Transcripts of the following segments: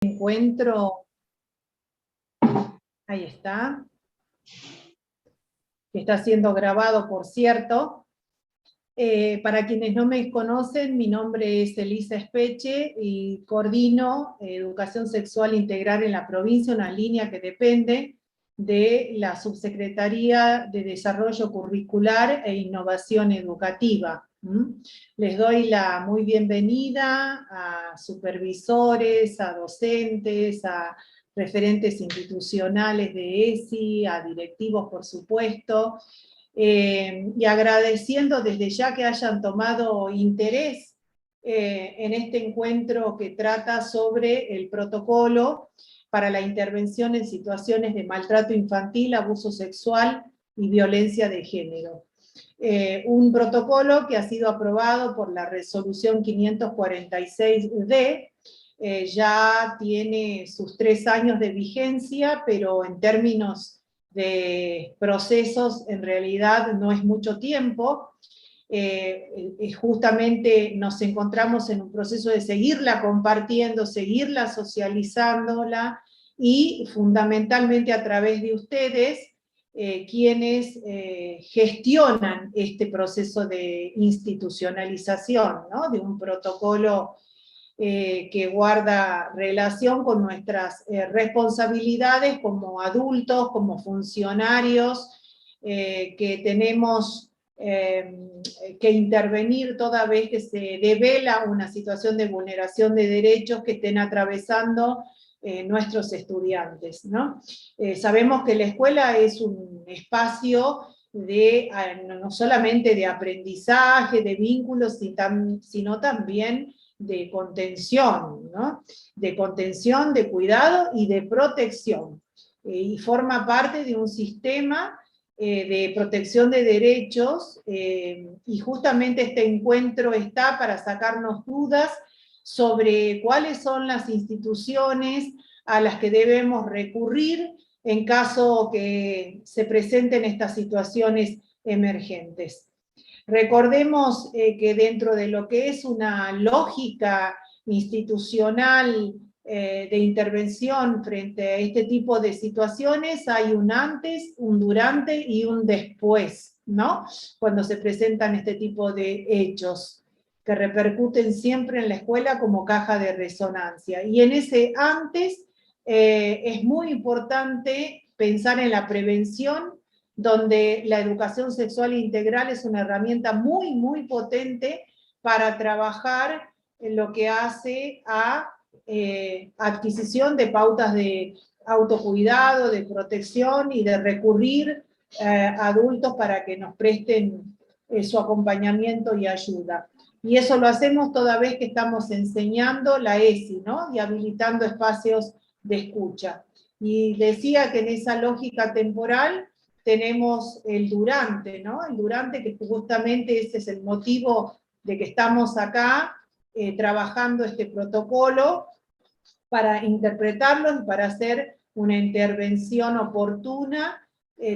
encuentro, ahí está, que está siendo grabado, por cierto. Para quienes no me conocen, mi nombre es Elisa Espeche y coordino Educación Sexual Integral en la provincia, una línea que depende de la Subsecretaría de Desarrollo Curricular e Innovación Educativa. Les doy la muy bienvenida a supervisores, a docentes, a referentes institucionales de ESI, a directivos, por supuesto, y agradeciendo desde ya que hayan tomado interés en este encuentro que trata sobre el protocolo para la intervención en situaciones de maltrato infantil, abuso sexual y violencia de género. Un protocolo que ha sido aprobado por la resolución 546D, ya tiene sus 3 años de vigencia, pero en términos de procesos en realidad no es mucho tiempo. Justamente nos encontramos en un proceso de seguirla compartiendo, seguirla socializándola, y fundamentalmente a través de ustedes, quienes gestionan este proceso de institucionalización, ¿no? De un protocolo que guarda relación con nuestras responsabilidades como adultos, como funcionarios, que tenemos que intervenir toda vez que se devela una situación de vulneración de derechos que estén atravesando nuestros estudiantes, ¿no? Sabemos que la escuela es un espacio de, no solamente de aprendizaje, de vínculos, sino también de contención, ¿no? De contención, de cuidado y de protección. Y forma parte de un sistema de protección de derechos, y justamente este encuentro está para sacarnos dudas sobre cuáles son las instituciones a las que debemos recurrir en caso que se presenten estas situaciones emergentes. Recordemos que dentro de lo que es una lógica institucional de intervención frente a este tipo de situaciones, hay un antes, un durante y un después, ¿no? Cuando se presentan este tipo de hechos, que repercuten siempre en la escuela como caja de resonancia. Y en ese antes es muy importante pensar en la prevención, donde la educación sexual integral es una herramienta muy, muy potente para trabajar en lo que hace a adquisición de pautas de autocuidado, de protección y de recurrir a adultos para que nos presten su acompañamiento y ayuda. Y eso lo hacemos toda vez que estamos enseñando la ESI, ¿no? Y habilitando espacios de escucha. Y decía que en esa lógica temporal tenemos el durante, ¿no? El durante, que justamente ese es el motivo de que estamos acá trabajando este protocolo para interpretarlo y para hacer una intervención oportuna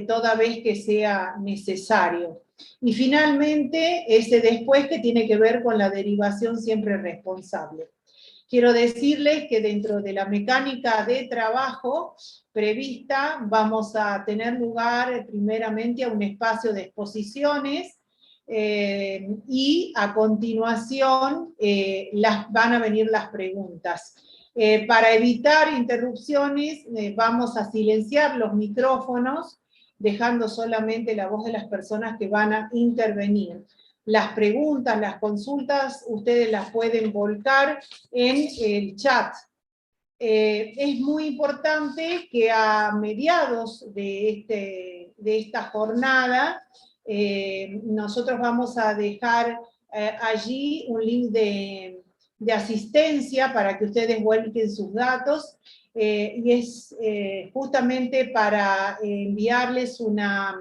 toda vez que sea necesario. Y finalmente, ese después, que tiene que ver con la derivación siempre responsable. Quiero decirles que dentro de la mecánica de trabajo prevista vamos a tener lugar primeramente a un espacio de exposiciones, y a continuación van a venir las preguntas. Para evitar interrupciones vamos a silenciar los micrófonos, dejando solamente la voz de las personas que van a intervenir. Las preguntas, las consultas, ustedes las pueden volcar en el chat. Es muy importante que a mediados de esta jornada nosotros vamos a dejar allí un link de asistencia para que ustedes vuelquen sus datos, y es justamente para enviarles una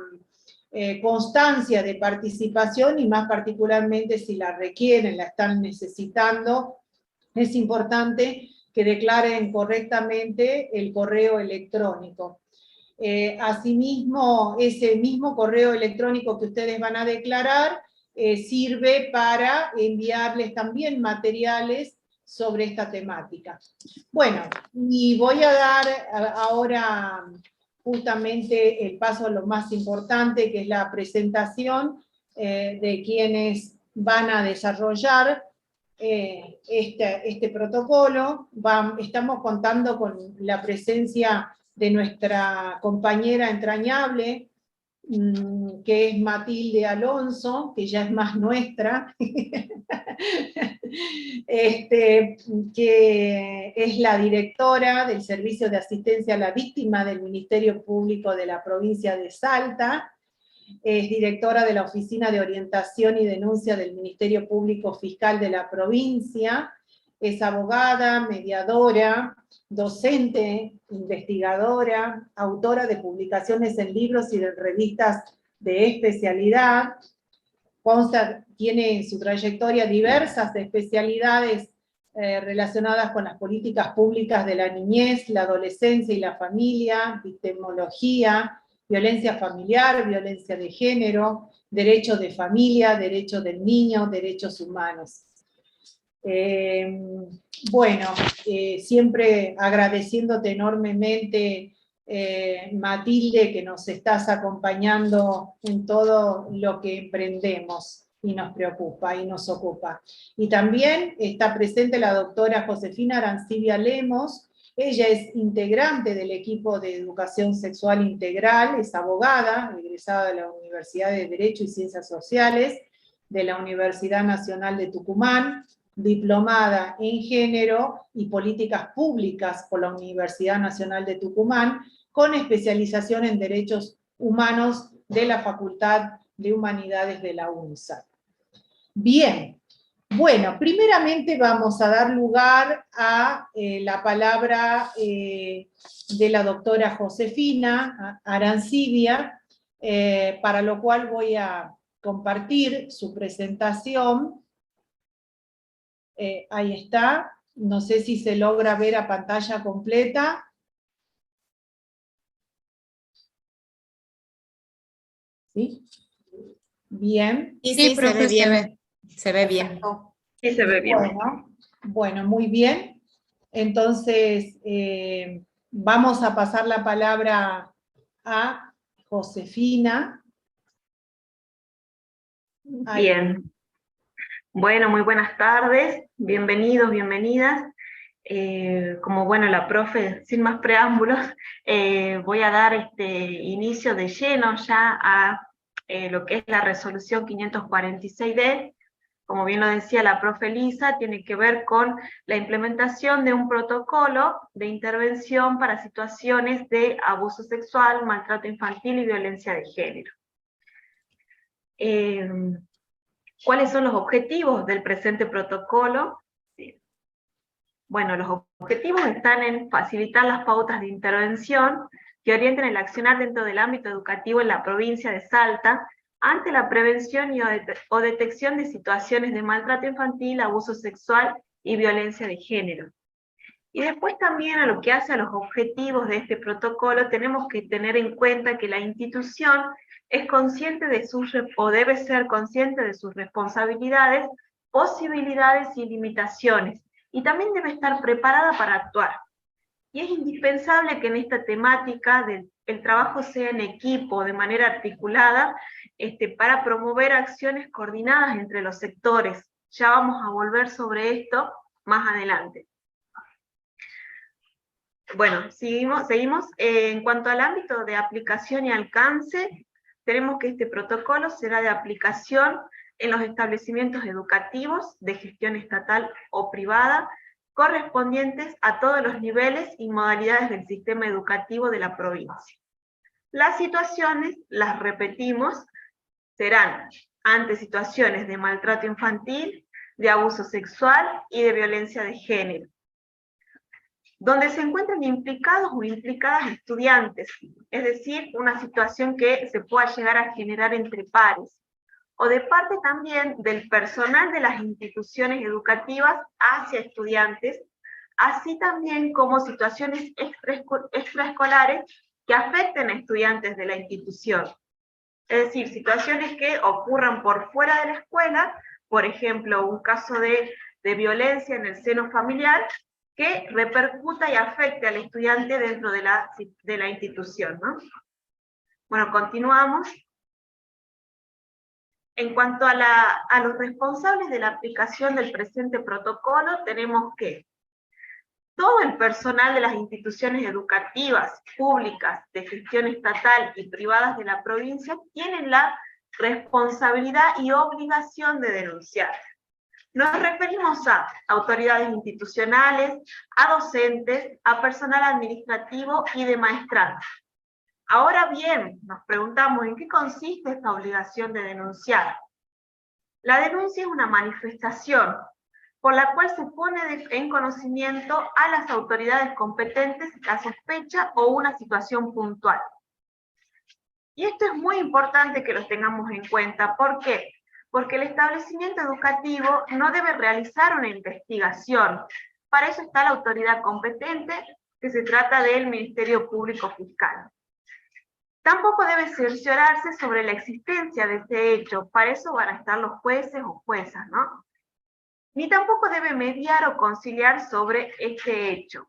constancia de participación, y más particularmente si la requieren, la están necesitando, es importante que declaren correctamente el correo electrónico. Asimismo, ese mismo correo electrónico que ustedes van a declarar sirve para enviarles también materiales sobre esta temática. Bueno, y voy a dar ahora justamente el paso a lo más importante, que es la presentación de quienes van a desarrollar este protocolo. Estamos contando con la presencia de nuestra compañera entrañable, que es Matilde Alonso, que ya es más nuestra, que es la directora del Servicio de Asistencia a la Víctima del Ministerio Público de la provincia de Salta, es directora de la Oficina de Orientación y Denuncia del Ministerio Público Fiscal de la provincia, es abogada, mediadora, docente, investigadora, autora de publicaciones en libros y de revistas de especialidad. Consta, tiene en su trayectoria diversas especialidades relacionadas con las políticas públicas de la niñez, la adolescencia y la familia, victimología, violencia familiar, violencia de género, derecho de familia, derecho del niño, derechos humanos. Bueno, siempre agradeciéndote enormemente, Matilde, que nos estás acompañando en todo lo que emprendemos y nos preocupa y nos ocupa. Y también está presente la doctora Josefina Arancibia Lemos. Ella es integrante del equipo de Educación Sexual Integral, es abogada, egresada de la Universidad de Derecho y Ciencias Sociales, de la Universidad Nacional de Tucumán, diplomada en Género y Políticas Públicas por la Universidad Nacional de Tucumán, con especialización en Derechos Humanos de la Facultad de Humanidades de la UNSA. Bien, bueno, primeramente vamos a dar lugar a la palabra de la doctora Josefina Arancibia, para lo cual voy a compartir su presentación. Ahí está, no sé si se logra ver a pantalla completa. ¿Sí? Bien. Sí, profe, se ve bien. Se ve bien. Sí, se ve bien. Bueno, muy bien. Entonces, vamos a pasar la palabra a Josefina. Ahí. Bien. Bueno, muy buenas tardes. Bienvenidos, bienvenidas. Como bueno, la profe, sin más preámbulos, voy a dar inicio de lleno ya a lo que es la resolución 546D. Como bien lo decía la profe Elisa, tiene que ver con la implementación de un protocolo de intervención para situaciones de abuso sexual, maltrato infantil y violencia de género. ¿Cuáles son los objetivos del presente protocolo? Bueno, los objetivos están en facilitar las pautas de intervención que orienten el accionar dentro del ámbito educativo en la provincia de Salta ante la prevención o detección de situaciones de maltrato infantil, abuso sexual y violencia de género. Y después también a lo que hace a los objetivos de este protocolo, tenemos que tener en cuenta que la institución es consciente de o debe ser consciente de sus responsabilidades, posibilidades y limitaciones, y también debe estar preparada para actuar. Y es indispensable que en esta temática el trabajo sea en equipo, de manera articulada, para promover acciones coordinadas entre los sectores. Ya vamos a volver sobre esto más adelante. Bueno, seguimos. En cuanto al ámbito de aplicación y alcance, tenemos que este protocolo será de aplicación en los establecimientos educativos de gestión estatal o privada, correspondientes a todos los niveles y modalidades del sistema educativo de la provincia. Las situaciones, las repetimos, serán ante situaciones de maltrato infantil, de abuso sexual y de violencia de género, donde se encuentran implicados o implicadas estudiantes, es decir, una situación que se pueda llegar a generar entre pares, o de parte también del personal de las instituciones educativas hacia estudiantes, así también como situaciones extraescolares que afecten a estudiantes de la institución. Es decir, situaciones que ocurran por fuera de la escuela, por ejemplo, un caso de de violencia en el seno familiar que repercuta y afecte al estudiante dentro de la institución, ¿no? Bueno, continuamos. En cuanto a los responsables de la aplicación del presente protocolo, tenemos que todo el personal de las instituciones educativas, públicas, de gestión estatal y privadas de la provincia tienen la responsabilidad y obligación de denunciar. Nos referimos a autoridades institucionales, a docentes, a personal administrativo y de maestrado. Ahora bien, nos preguntamos ¿en qué consiste esta obligación de denunciar? La denuncia es una manifestación por la cual se pone en conocimiento a las autoridades competentes la sospecha o una situación puntual. Y esto es muy importante que lo tengamos en cuenta. ¿Por qué? Porque el establecimiento educativo no debe realizar una investigación. Para eso está la autoridad competente, que se trata del Ministerio Público Fiscal. Tampoco debe cerciorarse sobre la existencia de este hecho. Para eso van a estar los jueces o juezas, ¿no? Ni tampoco debe mediar o conciliar sobre este hecho.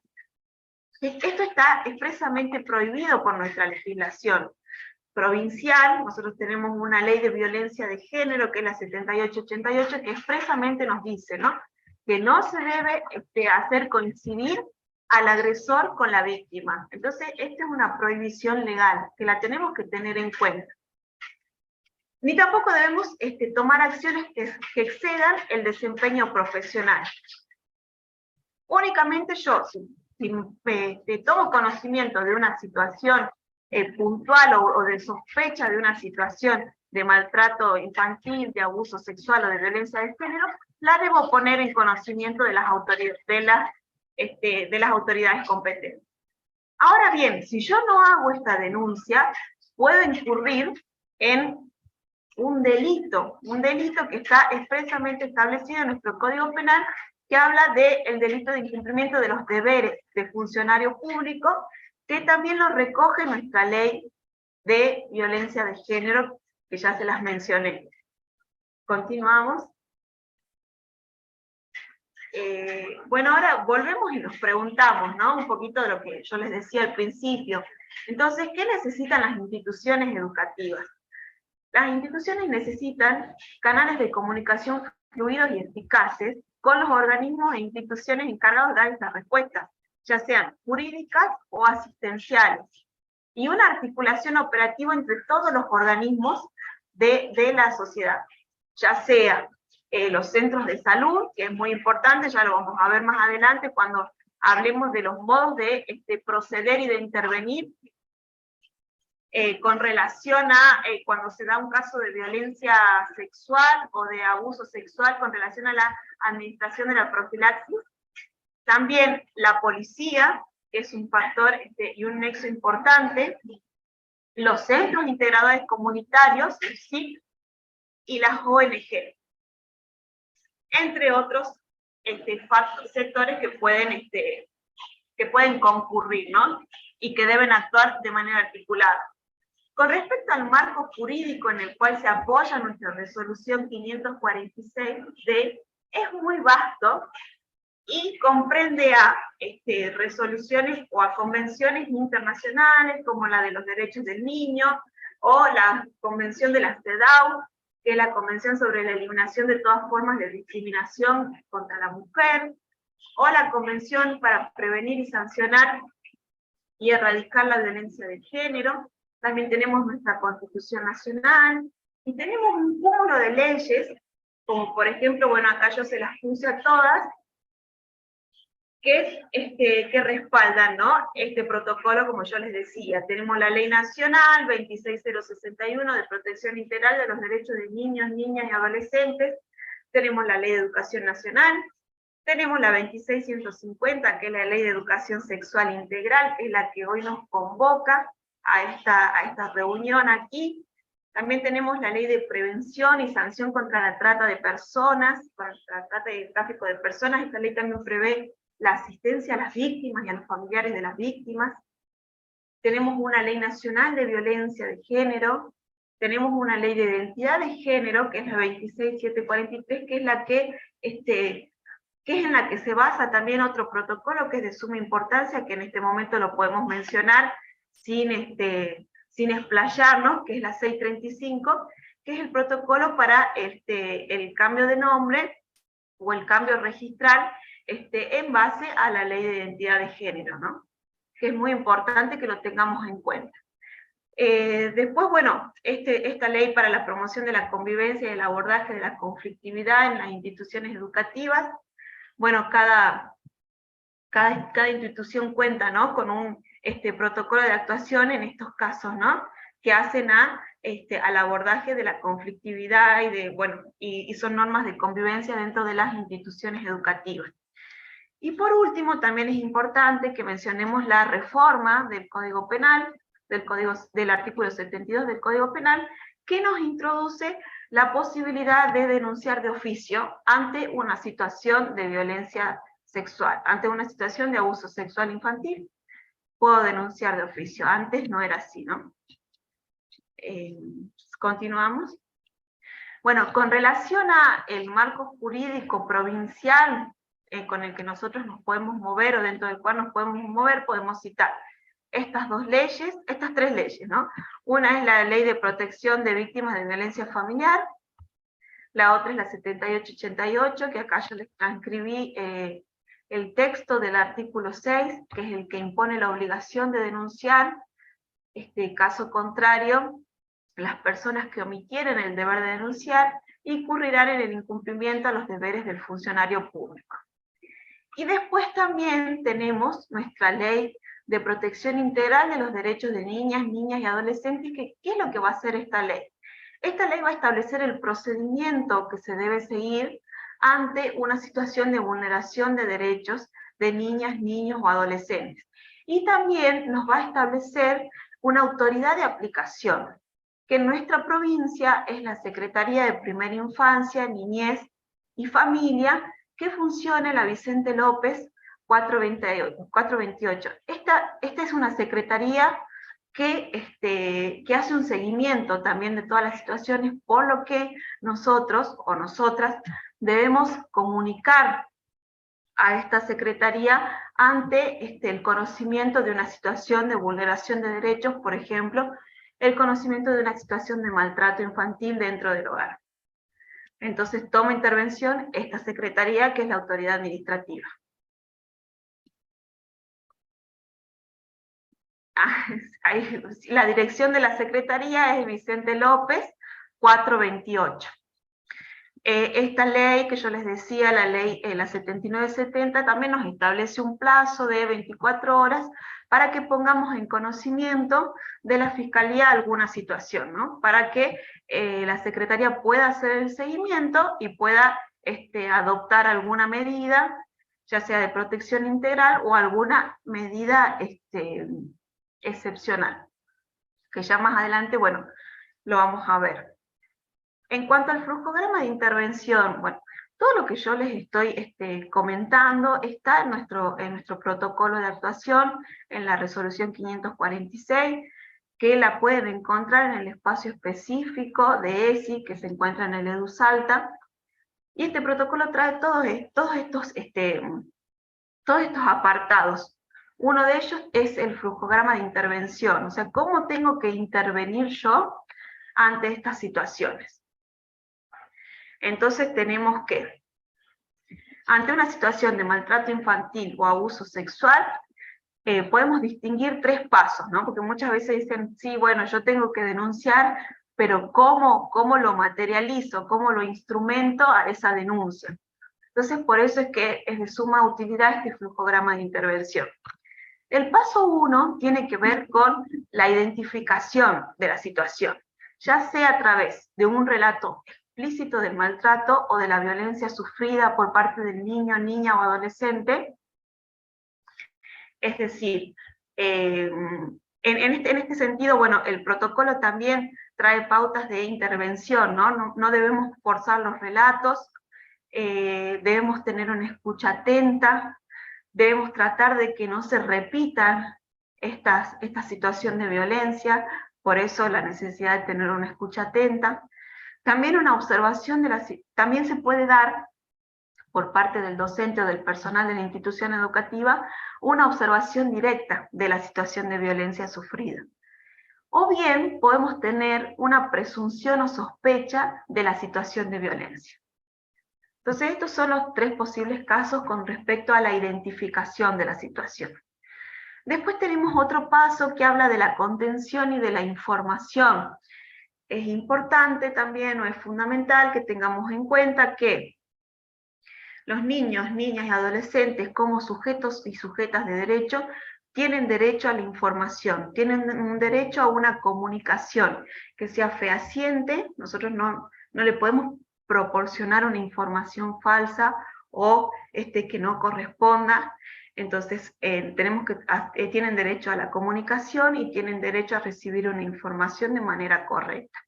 Esto está expresamente prohibido por nuestra legislación provincial. Nosotros tenemos una ley de violencia de género, que es la 7888, que expresamente nos dice, ¿no?, que no se debe hacer coincidir al agresor con la víctima. Entonces, esta es una prohibición legal, que la tenemos que tener en cuenta. Ni tampoco debemos tomar acciones que excedan el desempeño profesional. Únicamente yo, si tomo conocimiento de una situación puntual o de sospecha de una situación de maltrato infantil, de abuso sexual o de violencia de género, la debo poner en conocimiento de las autoridades competentes. Ahora bien, si yo no hago esta denuncia, puedo incurrir en un delito que está expresamente establecido en nuestro Código Penal, que habla del delito de incumplimiento de los deberes de funcionario público, que también lo recoge nuestra ley de violencia de género, que ya se las mencioné. Continuamos. Bueno, ahora volvemos y nos preguntamos, ¿no?, un poquito de lo que yo les decía al principio. Entonces, ¿qué necesitan las instituciones educativas? Las instituciones necesitan canales de comunicación fluidos y eficaces con los organismos e instituciones encargados de dar estas respuestas, ya sean jurídicas o asistenciales, y una articulación operativa entre todos los organismos de la sociedad, ya sea los centros de salud, que es muy importante, ya lo vamos a ver más adelante cuando hablemos de los modos de proceder y de intervenir con relación a cuando se da un caso de violencia sexual o de abuso sexual con relación a la administración de la profilaxis. También la policía, que es un factor y un nexo importante, los centros integradores comunitarios, el SIC, y las ONG, entre otros sectores que pueden concurrir, ¿no?, y que deben actuar de manera articulada. Con respecto al marco jurídico en el cual se apoya nuestra resolución 546D, es muy vasto y comprende a resoluciones o a convenciones internacionales, como la de los derechos del niño, o la convención de la CEDAW, que es la Convención sobre la Eliminación de todas formas de discriminación contra la mujer, o la Convención para prevenir y sancionar y erradicar la violencia de género. También tenemos nuestra Constitución Nacional, y tenemos un cúmulo de leyes, como por ejemplo, bueno, acá yo se las puse a todas, que respaldan, ¿no?, este protocolo, como yo les decía. Tenemos la Ley Nacional 26061 de Protección Integral de los Derechos de Niños, Niñas y Adolescentes, tenemos la Ley de Educación Nacional, tenemos la 26150, que es la Ley de Educación Sexual Integral, que es la que hoy nos convoca a esta reunión aquí. También tenemos la Ley de Prevención y Sanción contra la Trata de Personas, contra la trata y el tráfico de personas. Esta ley también prevé la asistencia a las víctimas y a los familiares de las víctimas. Tenemos una Ley Nacional de Violencia de Género, tenemos una Ley de Identidad de Género, que es la 26743, que es la que que es en la que se basa también otro protocolo que es de suma importancia, que en este momento lo podemos mencionar sin explayarnos, que es la 635, que es el protocolo para el cambio de nombre o el cambio registral en base a la ley de identidad de género, ¿no? Que es muy importante que lo tengamos en cuenta. Después, bueno, esta ley para la promoción de la convivencia y el abordaje de la conflictividad en las instituciones educativas, bueno, cada institución cuenta, ¿no?, con un protocolo de actuación en estos casos, ¿no?, que hacen al abordaje de la conflictividad y son normas de convivencia dentro de las instituciones educativas. Y por último, también es importante que mencionemos la reforma del Código Penal, del artículo 72 del Código Penal, que nos introduce la posibilidad de denunciar de oficio ante una situación de violencia sexual, ante una situación de abuso sexual infantil. Puedo denunciar de oficio, antes no era así, ¿no? Continuamos. Bueno, con relación al marco jurídico provincial con el que nosotros nos podemos mover, o dentro del cual nos podemos mover, podemos citar estas tres leyes, ¿no? Una es la Ley de Protección de Víctimas de Violencia Familiar, la otra es la 7888, que acá yo les transcribí el texto del artículo 6, que es el que impone la obligación de denunciar, caso contrario, las personas que omitieren el deber de denunciar incurrirán en el incumplimiento a los deberes del funcionario público. Y después también tenemos nuestra Ley de Protección Integral de los Derechos de Niñas y Adolescentes, que ¿qué es lo que va a hacer esta ley? Esta ley va a establecer el procedimiento que se debe seguir ante una situación de vulneración de derechos de niñas, niños o adolescentes. Y también nos va a establecer una autoridad de aplicación, que en nuestra provincia es la Secretaría de Primera Infancia, Niñez y Familia, que funciona en la Vicente López 428. Esta es una secretaría que hace un seguimiento también de todas las situaciones, por lo que nosotros o nosotras debemos comunicar a esta secretaría ante el conocimiento de una situación de vulneración de derechos, por ejemplo, el conocimiento de una situación de maltrato infantil dentro del hogar. Entonces toma intervención esta secretaría, que es la autoridad administrativa. La dirección de la secretaría es Vicente López 428. Esta ley que yo les decía, la ley la 7970, también nos establece un plazo de 24 horas para que pongamos en conocimiento de la Fiscalía alguna situación, ¿no? Para que la Secretaría pueda hacer el seguimiento y pueda adoptar alguna medida, ya sea de protección integral o alguna medida excepcional, que ya más adelante, bueno, lo vamos a ver. En cuanto al flujograma de intervención, bueno, todo lo que yo les estoy comentando está en nuestro protocolo de actuación, en la resolución 546, que la pueden encontrar en el espacio específico de ESI, que se encuentra en el EduSalta, y este protocolo trae todos estos apartados. Uno de ellos es el flujograma de intervención, o sea, cómo tengo que intervenir yo ante estas situaciones. Entonces tenemos que, ante una situación de maltrato infantil o abuso sexual, podemos distinguir tres pasos, ¿no? Porque muchas veces dicen, sí, bueno, yo tengo que denunciar, pero ¿cómo lo materializo? ¿Cómo lo instrumento a esa denuncia? Entonces, por eso es que es de suma utilidad este flujograma de intervención. El paso 1 tiene que ver con la identificación de la situación, ya sea a través de un relato explícito del maltrato o de la violencia sufrida por parte del niño, niña o adolescente. Es decir, en este sentido, bueno, el protocolo también trae pautas de intervención, ¿no? No debemos forzar los relatos, debemos tener una escucha atenta, debemos tratar de que no se repitan esta situación de violencia, por eso la necesidad de tener una escucha atenta. También una observación también se puede dar por parte del docente o del personal de la institución educativa una observación directa de la situación de violencia sufrida. O bien podemos tener una presunción o sospecha de la situación de violencia. Entonces estos son los tres posibles casos con respecto a la identificación de la situación. Después tenemos otro paso que habla de la contención y de la información. Es importante también, o es fundamental que tengamos en cuenta que los niños, niñas y adolescentes como sujetos y sujetas de derecho tienen derecho a la información, tienen un derecho a una comunicación que sea fehaciente. Nosotros no le podemos proporcionar una información falsa o que no corresponda. Entonces, tienen derecho a la comunicación y tienen derecho a recibir una información de manera correcta.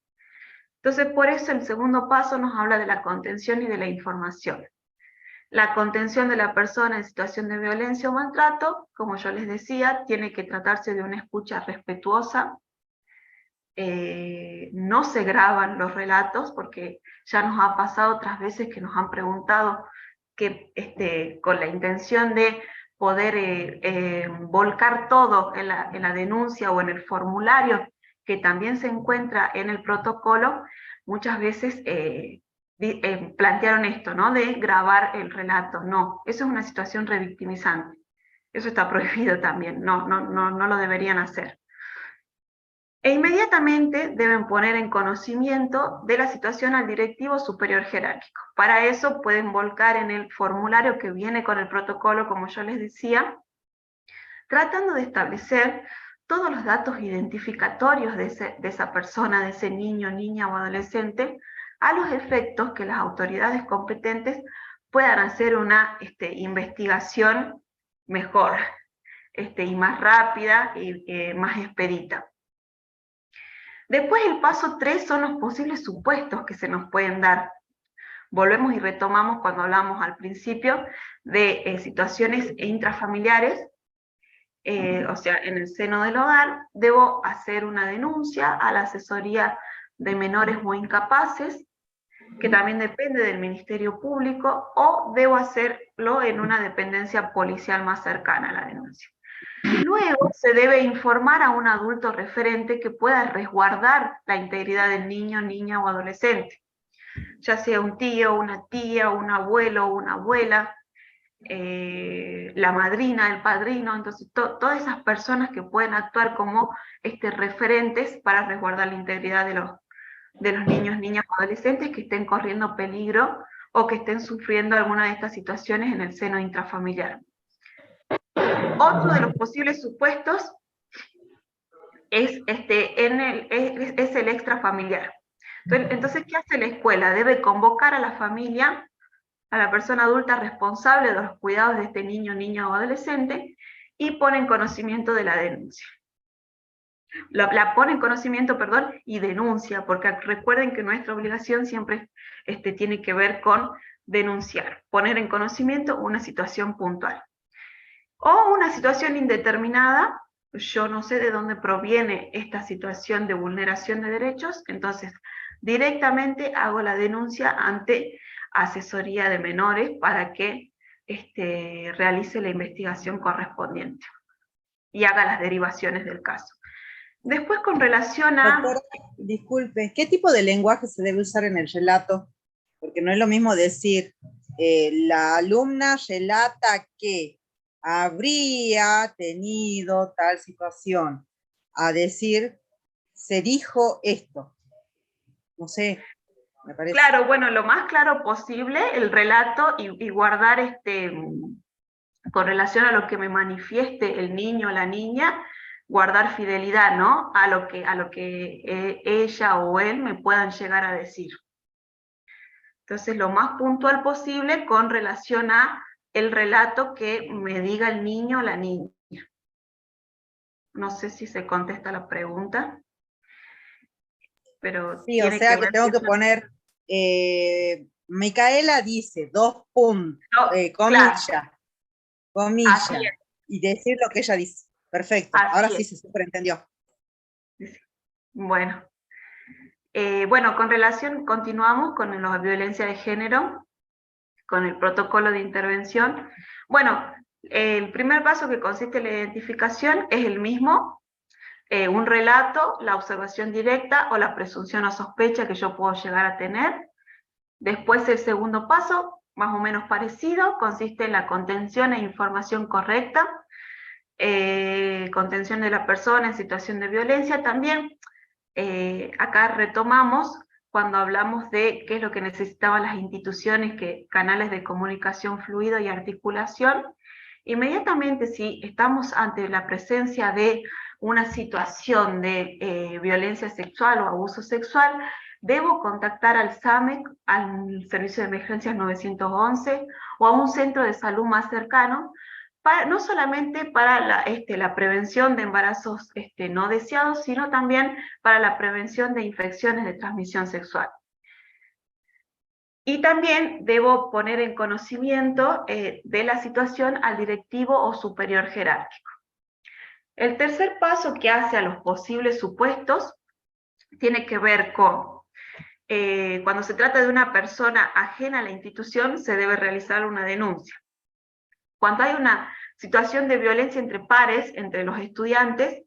Entonces, por eso el segundo paso nos habla de la contención y de la información. La contención de la persona en situación de violencia o maltrato, como yo les decía, tiene que tratarse de una escucha respetuosa. No se graban los relatos, porque ya nos ha pasado otras veces que nos han preguntado que con la intención de poder volcar todo en la denuncia o en el formulario que también se encuentra en el protocolo, muchas veces plantearon esto, ¿no? De grabar el relato. No, eso es una situación revictimizante. Eso está prohibido también, no lo deberían hacer. E inmediatamente deben poner en conocimiento de la situación al directivo superior jerárquico. Para eso pueden volcar en el formulario que viene con el protocolo, como yo les decía, tratando de establecer todos los datos identificatorios de esa persona, de ese niño, niña o adolescente, a los efectos que las autoridades competentes puedan hacer una investigación mejor, y más rápida y más expedita. Después el paso 3 son los posibles supuestos que se nos pueden dar. Volvemos y retomamos cuando hablamos al principio de situaciones intrafamiliares, o sea, en el seno del hogar. Debo hacer una denuncia a la asesoría de menores o incapaces, que también depende del Ministerio Público, o debo hacerlo en una dependencia policial más cercana a la denuncia. Luego se debe informar a un adulto referente que pueda resguardar la integridad del niño, niña o adolescente, ya sea un tío, una tía, un abuelo o una abuela, la madrina, el padrino. Entonces todas esas personas que pueden actuar como referentes para resguardar la integridad de los niños, niñas o adolescentes que estén corriendo peligro o que estén sufriendo alguna de estas situaciones en el seno intrafamiliar. Otro de los posibles supuestos es el extrafamiliar. Entonces, ¿qué hace la escuela? Debe convocar a la familia, a la persona adulta responsable de los cuidados de este niño, niña o adolescente, y pone en conocimiento de la denuncia. La pone en conocimiento, y denuncia, porque recuerden que nuestra obligación siempre tiene que ver con denunciar, poner en conocimiento una situación puntual. O una situación indeterminada, yo no sé de dónde proviene esta situación de vulneración de derechos, entonces directamente hago la denuncia ante asesoría de menores para que realice la investigación correspondiente y haga las derivaciones del caso. Después, con relación a... Doctora, disculpe, ¿qué tipo de lenguaje se debe usar en el relato? Porque no es lo mismo decir, la alumna relata que habría tenido tal situación, a decir, se dijo esto. No sé, me parece. Claro, bueno, lo más claro posible el relato y guardar con relación a lo que me manifieste el niño o la niña, guardar fidelidad, ¿no? A lo que ella o él me puedan llegar a decir. Entonces, lo más puntual posible con relación a el relato que me diga el niño o la niña. No sé si se contesta la pregunta, pero sí, o sea que tengo que poner, Micaela dice, 2 puntos, comilla, claro. Comilla, y decir lo que ella dice. Perfecto, ahora sí se superentendió. Bueno. Bueno, continuamos con la violencia de género. con el protocolo de intervención. Bueno, el primer paso, que consiste en la identificación, es el mismo, un relato, la observación directa o la presunción o sospecha que yo puedo llegar a tener. Después el segundo paso, más o menos parecido, consiste en la contención e información correcta, contención de la persona en situación de violencia. También acá retomamos cuando hablamos de qué es lo que necesitaban las instituciones, que canales de comunicación fluido y articulación. Inmediatamente, si estamos ante la presencia de una situación de violencia sexual o abuso sexual, debo contactar al SAMEC, al Servicio de Emergencias 911, o a un centro de salud más cercano, no solamente para la prevención de embarazos no deseados, sino también para la prevención de infecciones de transmisión sexual. Y también debo poner en conocimiento de la situación al directivo o superior jerárquico. El tercer paso, que hace a los posibles supuestos, tiene que ver con cuando se trata de una persona ajena a la institución, se debe realizar una denuncia. Cuando hay una situación de violencia entre pares, entre los estudiantes,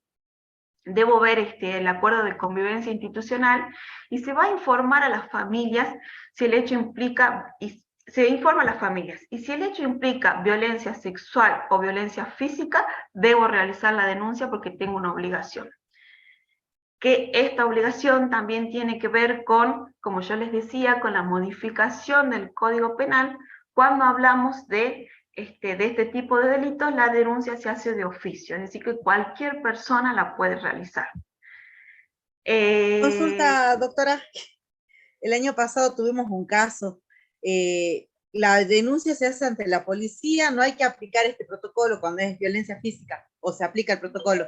debo ver el acuerdo de convivencia institucional y se va a informar a las familias si el hecho implica, y se informa a las familias, y si el hecho implica violencia sexual o violencia física, debo realizar la denuncia porque tengo una obligación. Que esta obligación también tiene que ver con, como yo les decía, con la modificación del Código Penal. Cuando hablamos de este tipo de delitos, la denuncia se hace de oficio, es decir, que cualquier persona la puede realizar. Consulta, doctora. El año pasado tuvimos un caso. La denuncia se hace ante la policía, no hay que aplicar este protocolo cuando es violencia física, o se aplica el protocolo.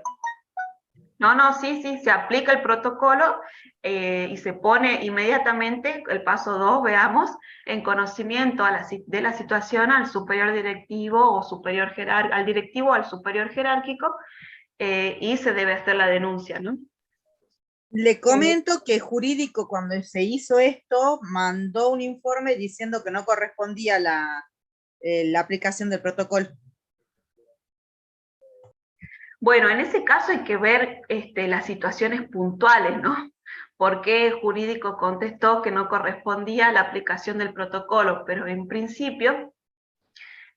No, sí, se aplica el protocolo y se pone inmediatamente, el paso 2, veamos, en conocimiento de la situación al superior directivo o superior jerárquico, al directivo o al superior jerárquico, y se debe hacer la denuncia, ¿no? Le comento que jurídico, cuando se hizo esto, mandó un informe diciendo que no correspondía la aplicación del protocolo. Bueno, en ese caso hay que ver las situaciones puntuales, ¿no? ¿Por qué el jurídico contestó que no correspondía la aplicación del protocolo? Pero en principio,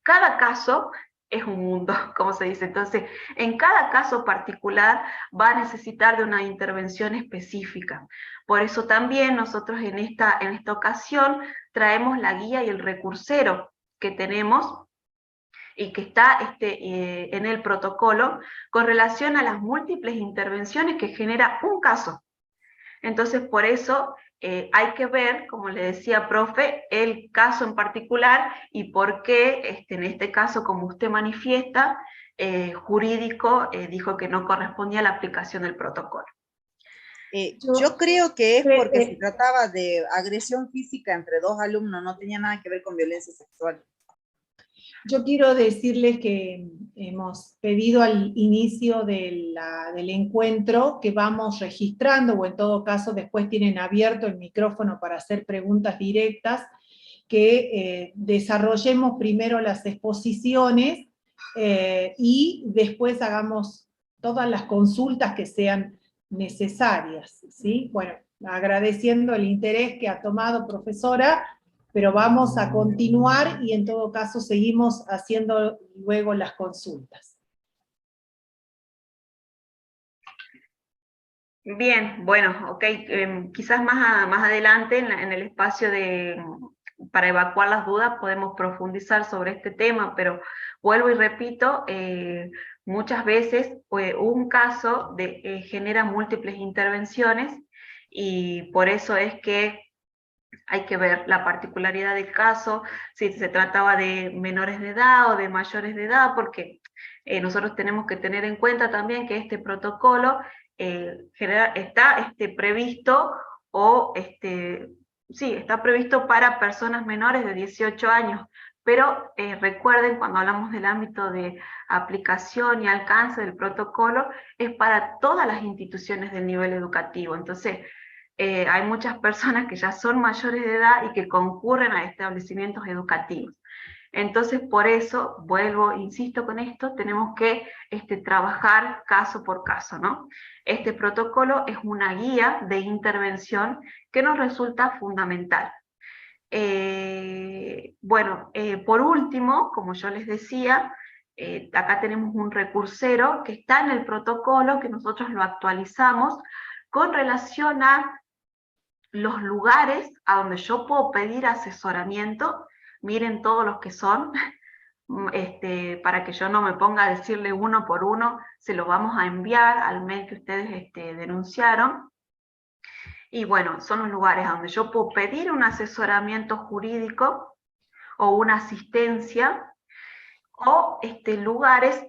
cada caso es un mundo, como se dice. Entonces, en cada caso particular va a necesitar de una intervención específica. Por eso también nosotros en esta ocasión traemos la guía y el recursero que tenemos y que está en el protocolo con relación a las múltiples intervenciones que genera un caso. Entonces, por eso hay que ver, como le decía, profe, el caso en particular y por qué, en este caso, como usted manifiesta, jurídico dijo que no correspondía a la aplicación del protocolo. Yo creo que es porque se trataba de agresión física entre dos alumnos, no tenía nada que ver con violencia sexual. Yo quiero decirles que hemos pedido al inicio del encuentro que vamos registrando, o en todo caso después tienen abierto el micrófono para hacer preguntas directas, que desarrollemos primero las exposiciones y después hagamos todas las consultas que sean necesarias, ¿sí? Bueno, agradeciendo el interés que ha tomado, profesora, pero vamos a continuar y en todo caso seguimos haciendo luego las consultas. Bien, bueno, ok, quizás más adelante en el espacio para evacuar las dudas podemos profundizar sobre este tema, pero vuelvo y repito, muchas veces un caso genera múltiples intervenciones y por eso es que hay que ver la particularidad del caso, si se trataba de menores de edad o de mayores de edad, porque nosotros tenemos que tener en cuenta también que este protocolo está previsto está previsto para personas menores de 18 años, pero recuerden, cuando hablamos del ámbito de aplicación y alcance del protocolo, es para todas las instituciones del nivel educativo. Entonces, hay muchas personas que ya son mayores de edad y que concurren a establecimientos educativos. Entonces, por eso, vuelvo, insisto con esto, tenemos que trabajar caso por caso, ¿no? Este protocolo es una guía de intervención que nos resulta fundamental. Por último, como yo les decía, acá tenemos un recursero que está en el protocolo, que nosotros lo actualizamos con relación a los lugares a donde yo puedo pedir asesoramiento. Miren todos los que son, para que yo no me ponga a decirle uno por uno, se lo vamos a enviar al mail que ustedes denunciaron. Y bueno, son los lugares a donde yo puedo pedir un asesoramiento jurídico o una asistencia, o lugares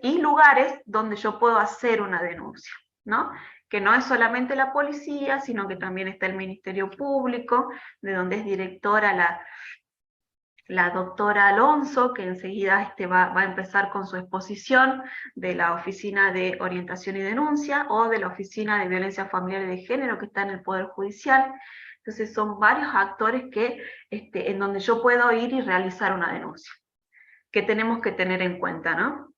donde yo puedo hacer una denuncia, ¿no? Que no es solamente la policía, sino que también está el Ministerio Público, de donde es directora la doctora Alonso, que enseguida va a empezar con su exposición, de la Oficina de Orientación y Denuncia, o de la Oficina de Violencia Familiar y de Género, que está en el Poder Judicial. Entonces son varios actores en donde yo puedo ir y realizar una denuncia, que tenemos que tener en cuenta, ¿no?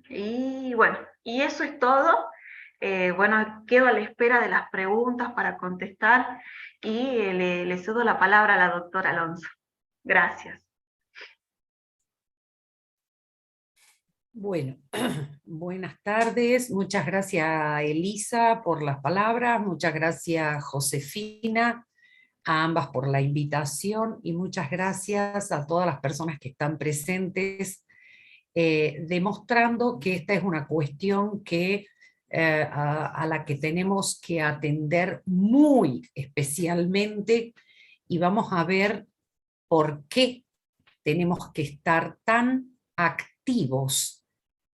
Y bueno, y eso es todo. Quedo a la espera de las preguntas para contestar, y le cedo la palabra a la doctora Alonso. Gracias. Bueno, buenas tardes. Muchas gracias, Elisa, por las palabras. Muchas gracias, Josefina, a ambas por la invitación, y muchas gracias a todas las personas que están presentes, demostrando que esta es una cuestión que, a la que tenemos que atender muy especialmente, y vamos a ver por qué tenemos que estar tan activos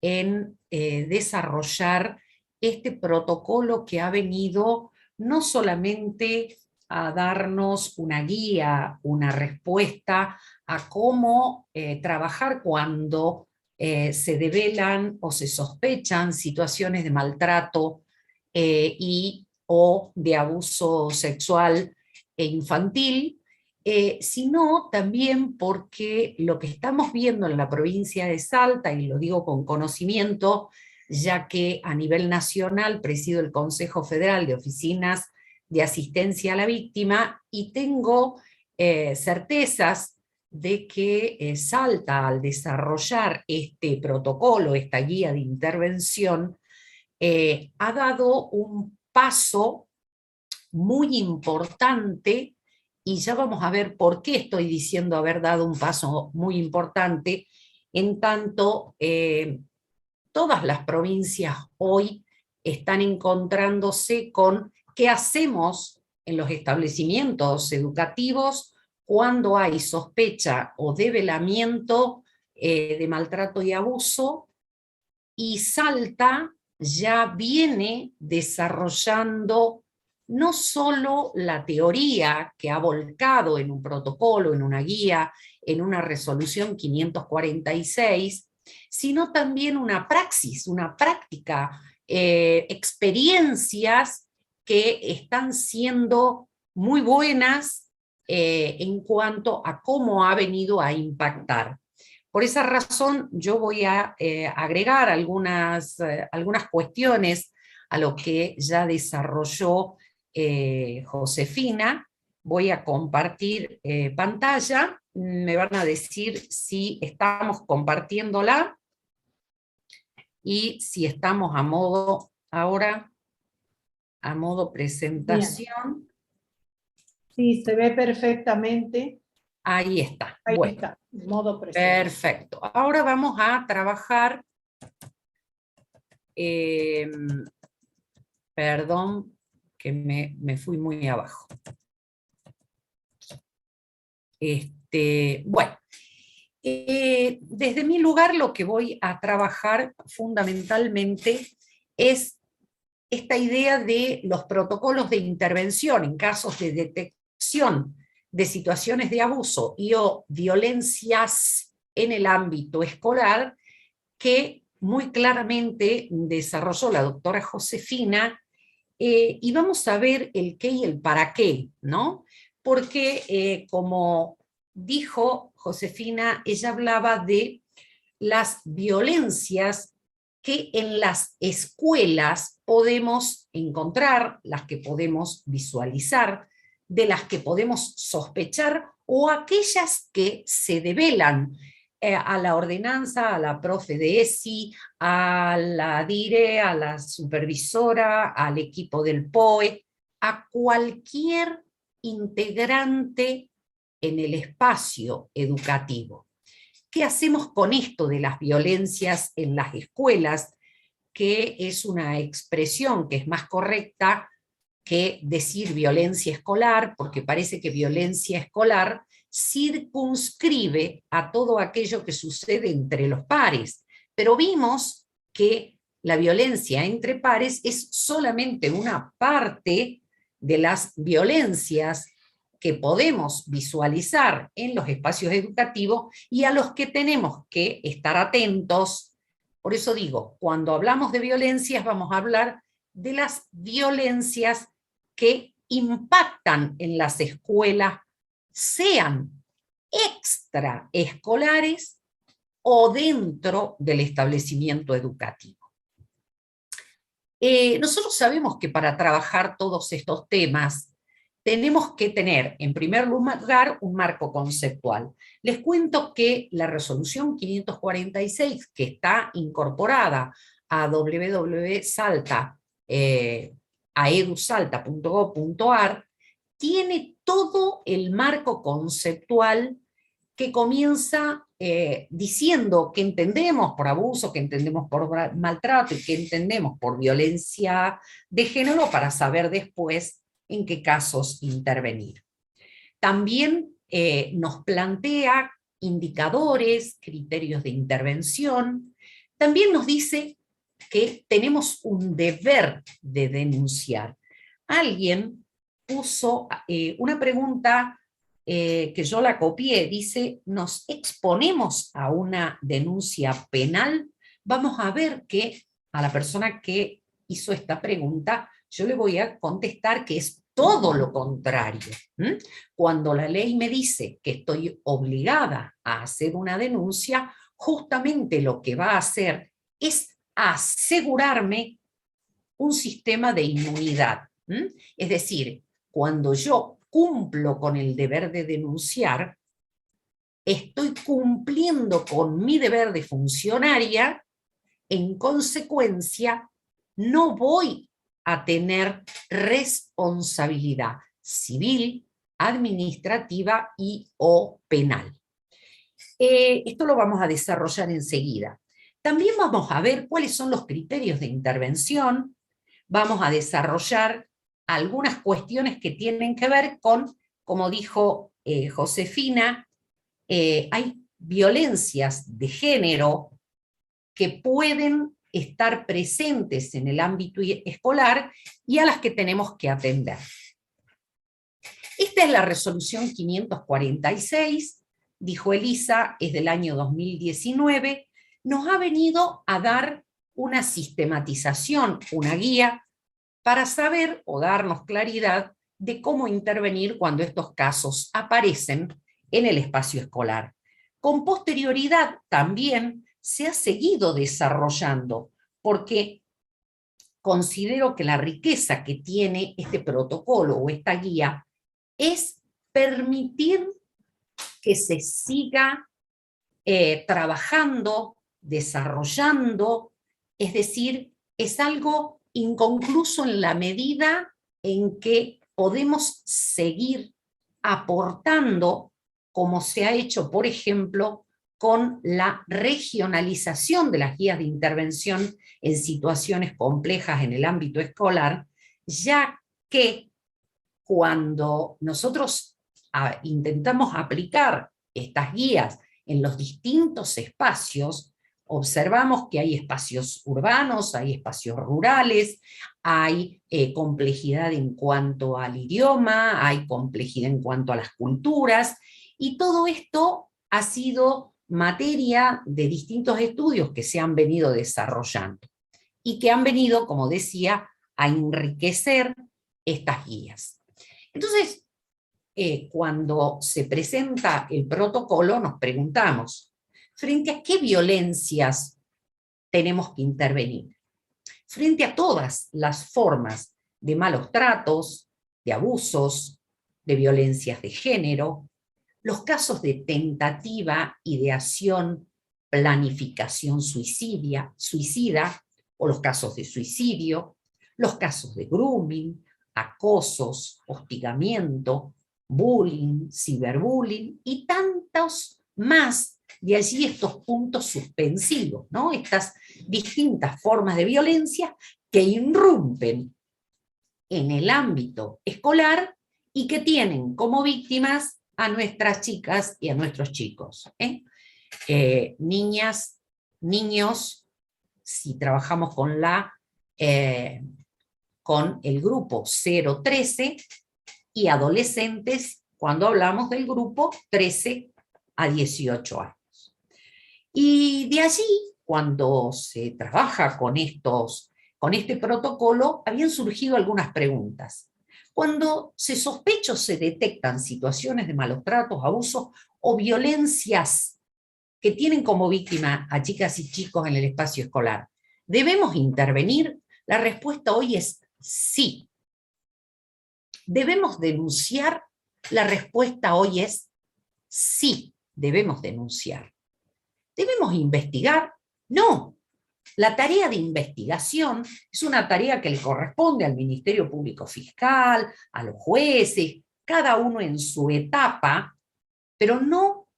en desarrollar este protocolo que ha venido no solamente a darnos una guía, una respuesta a cómo trabajar cuando se develan o se sospechan situaciones de maltrato o de abuso sexual e infantil, sino también porque lo que estamos viendo en la provincia de Salta, y lo digo con conocimiento, ya que a nivel nacional presido el Consejo Federal de Oficinas de Asistencia a la Víctima, y tengo certezas de que Salta, al desarrollar este protocolo, esta guía de intervención, ha dado un paso muy importante. Y ya vamos a ver por qué estoy diciendo haber dado un paso muy importante, en tanto todas las provincias hoy están encontrándose con qué hacemos en los establecimientos educativos cuando hay sospecha o develamiento de maltrato y abuso, y Salta ya viene desarrollando no solo la teoría que ha volcado en un protocolo, en una guía, en una resolución 546, sino también una praxis, una práctica, experiencias que están siendo muy buenas en cuanto a cómo ha venido a impactar. Por esa razón yo voy a agregar algunas cuestiones a lo que ya desarrolló Josefina. Voy a compartir pantalla, me van a decir si estamos compartiéndola y si estamos a modo presentación. Sí, se ve perfectamente. Ahí está. Ahí bueno, está, modo presentación. Perfecto. Ahora vamos a trabajar, perdón, que me fui muy abajo. Bueno, desde mi lugar lo que voy a trabajar fundamentalmente es esta idea de los protocolos de intervención en casos de detección de situaciones de abuso y o violencias en el ámbito escolar, que muy claramente desarrolló la doctora Josefina, y vamos a ver el qué y el para qué, ¿no? Porque como dijo Josefina, ella hablaba de las violencias que en las escuelas podemos encontrar, las que podemos visualizar, de las que podemos sospechar, o aquellas que se develan a la ordenanza, a la profe de ESI, a la DIRE, a la supervisora, al equipo del POE, a cualquier integrante en el espacio educativo. ¿Qué hacemos con esto de las violencias en las escuelas? Que es una expresión que es más correcta que decir violencia escolar, porque parece que violencia escolar circunscribe a todo aquello que sucede entre los pares. Pero vimos que la violencia entre pares es solamente una parte de las violencias que podemos visualizar en los espacios educativos y a los que tenemos que estar atentos. Por eso digo, cuando hablamos de violencias vamos a hablar de las violencias que impactan en las escuelas, sean extraescolares o dentro del establecimiento educativo. Nosotros sabemos que para trabajar todos estos temas tenemos que tener, en primer lugar, un marco conceptual. Les cuento que la resolución 546, que está incorporada a www.salta, a edusalta.gov.ar, tiene todo el marco conceptual que comienza diciendo que entendemos por abuso, que entendemos por maltrato y que entendemos por violencia de género, para saber después en qué casos intervenir. También nos plantea indicadores, criterios de intervención. También nos dice que tenemos un deber de denunciar. Alguien puso una pregunta que yo la copié, dice, ¿nos exponemos a una denuncia penal? Vamos a ver que a la persona que hizo esta pregunta, yo le voy a contestar que es todo lo contrario. Cuando la ley me dice que estoy obligada a hacer una denuncia, justamente lo que va a hacer es asegurarme un sistema de inmunidad. Es decir, cuando yo cumplo con el deber de denunciar, estoy cumpliendo con mi deber de funcionaria, en consecuencia, no voy a tener responsabilidad civil, administrativa y o penal. Esto lo vamos a desarrollar enseguida. También vamos a ver cuáles son los criterios de intervención. Vamos a desarrollar algunas cuestiones que tienen que ver con, como dijo Josefina, hay violencias de género que pueden estar presentes en el ámbito escolar y a las que tenemos que atender. Esta es la resolución 546, dijo Elisa, es del año 2019, nos ha venido a dar una sistematización, una guía, para saber o darnos claridad de cómo intervenir cuando estos casos aparecen en el espacio escolar. Con posterioridad también se ha seguido desarrollando, porque considero que la riqueza que tiene este protocolo o esta guía es permitir que se siga trabajando, desarrollando, es decir, es algo inconcluso en la medida en que podemos seguir aportando, como se ha hecho, por ejemplo, con la regionalización de las guías de intervención en situaciones complejas en el ámbito escolar, ya que cuando nosotros intentamos aplicar estas guías en los distintos espacios, observamos que hay espacios urbanos, hay espacios rurales, hay complejidad en cuanto al idioma, hay complejidad en cuanto a las culturas, y todo esto ha sido materia de distintos estudios que se han venido desarrollando y que han venido, como decía, a enriquecer estas guías. Entonces, cuando se presenta el protocolo, nos preguntamos, ¿frente a qué violencias tenemos que intervenir? Frente a todas las formas de malos tratos, de abusos, de violencias de género, los casos de tentativa, ideación, planificación suicida, o los casos de suicidio, los casos de grooming, acosos, hostigamiento, bullying, ciberbullying y tantos más. De allí estos puntos suspensivos, ¿no? Estas distintas formas de violencia que irrumpen en el ámbito escolar y que tienen como víctimas a nuestras chicas y a nuestros chicos. Niñas, niños, si trabajamos con el grupo 0-13, y adolescentes cuando hablamos del grupo 13 a 18 años. Y de allí, cuando se trabaja con este protocolo, habían surgido algunas preguntas. Cuando se sospecha o se detectan situaciones de malos tratos, abusos o violencias que tienen como víctima a chicas y chicos en el espacio escolar, ¿debemos intervenir? La respuesta hoy es sí. ¿Debemos denunciar? La respuesta hoy es sí, debemos denunciar. ¿Debemos investigar? No. La tarea de investigación es una tarea que le corresponde al Ministerio Público Fiscal, a los jueces, cada uno en su etapa, pero no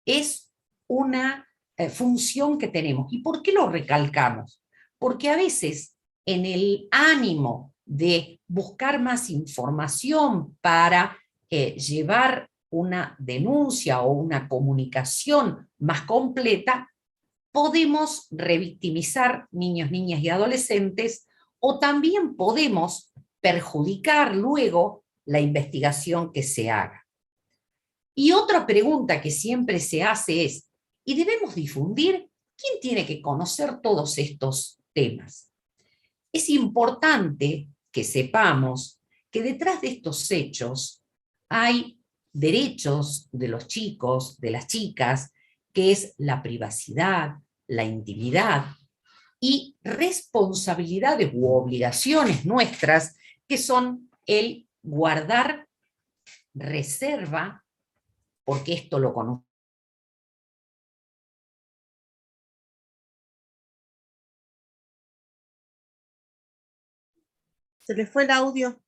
es una función que tenemos. ¿Y por qué lo recalcamos? Porque a veces en el ánimo de buscar más información para llevar una denuncia o una comunicación más completa, podemos revictimizar niños, niñas y adolescentes, o también podemos perjudicar luego la investigación que se haga. Y otra pregunta que siempre se hace es, ¿y debemos difundir? ¿Quién tiene que conocer todos estos temas? Es importante que sepamos que detrás de estos hechos hay derechos de los chicos, de las chicas, que es la privacidad, la intimidad, y responsabilidades u obligaciones nuestras, que son el guardar reserva, porque esto lo conocemos. Se le fue el audio.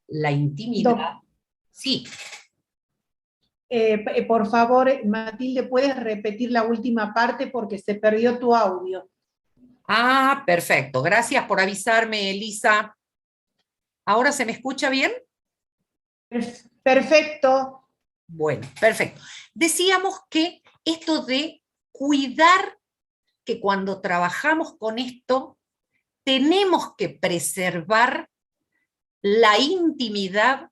La intimidad. Sí. Por favor, Matilde, ¿puedes repetir la última parte porque se perdió tu audio? Ah, perfecto. Gracias por avisarme, Elisa. ¿Ahora se me escucha bien? Perfecto. Bueno, perfecto. Decíamos que esto de cuidar, que cuando trabajamos con esto, tenemos que preservar la intimidad,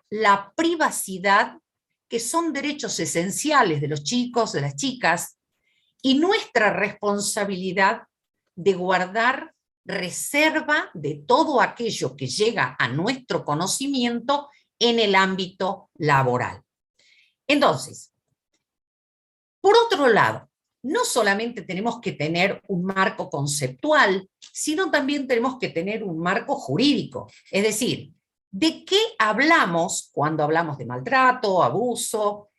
la privacidad, que son derechos esenciales de los chicos, de las chicas, y nuestra responsabilidad de guardar reserva de todo aquello que llega a nuestro conocimiento en el ámbito laboral. Entonces, por otro lado, no solamente tenemos que tener un marco conceptual, sino también tenemos que tener un marco jurídico. Es decir, ¿de qué hablamos cuando hablamos de maltrato, abuso?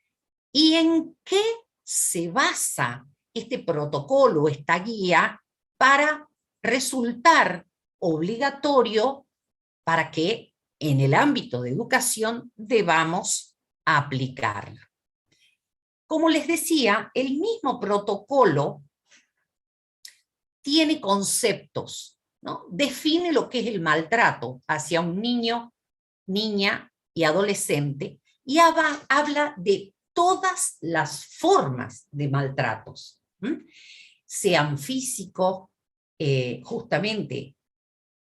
¿Y en qué se basa este protocolo, esta guía, para resultar obligatorio para que en el ámbito de educación debamos aplicarlo? Como les decía, el mismo protocolo tiene conceptos, ¿no? Define lo que es el maltrato hacia un niño, niña y adolescente, y habla de todas las formas de maltratos, sean físicos, justamente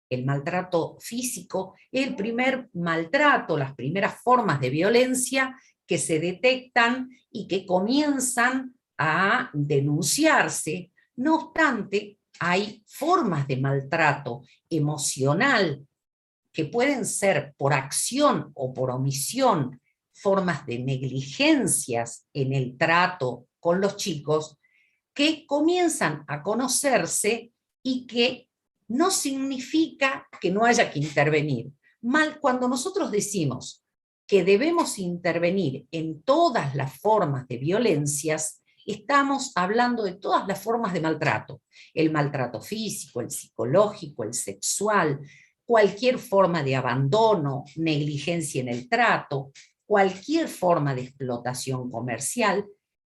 el maltrato físico, el primer maltrato, las primeras formas de violencia que se detectan y que comienzan a denunciarse. No obstante, hay formas de maltrato emocional que pueden ser por acción o por omisión, formas de negligencias en el trato con los chicos, que comienzan a conocerse y que no significa que no haya que intervenir. Cuando nosotros decimos que debemos intervenir en todas las formas de violencias, estamos hablando de todas las formas de maltrato. El maltrato físico, el psicológico, el sexual, cualquier forma de abandono, negligencia en el trato, cualquier forma de explotación comercial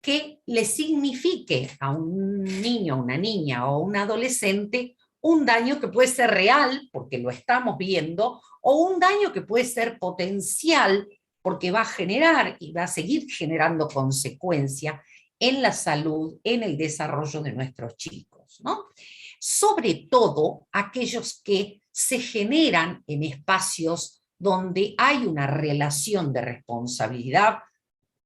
que le signifique a un niño, una niña o un adolescente un daño que puede ser real, porque lo estamos viendo, o un daño que puede ser potencial, porque va a generar y va a seguir generando consecuencias en la salud, en el desarrollo de nuestros chicos, ¿no? Sobre todo aquellos que se generan en espacios donde hay una relación de responsabilidad,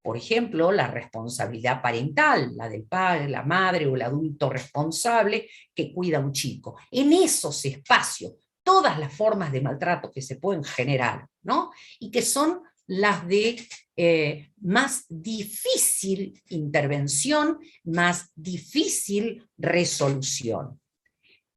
por ejemplo, la responsabilidad parental, la del padre, la madre o el adulto responsable que cuida a un chico. En esos espacios, todas las formas de maltrato que se pueden generar, ¿no? Y que son las de más difícil intervención, más difícil resolución.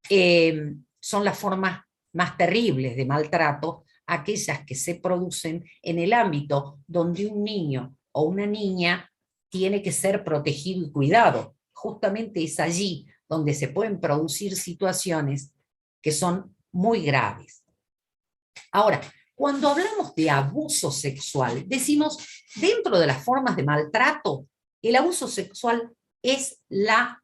Son las formas más terribles de maltrato, aquellas que se producen en el ámbito donde un niño o una niña tiene que ser protegido y cuidado. Justamente es allí donde se pueden producir situaciones que son muy graves. Ahora, cuando hablamos de abuso sexual, decimos, dentro de las formas de maltrato, el abuso sexual es la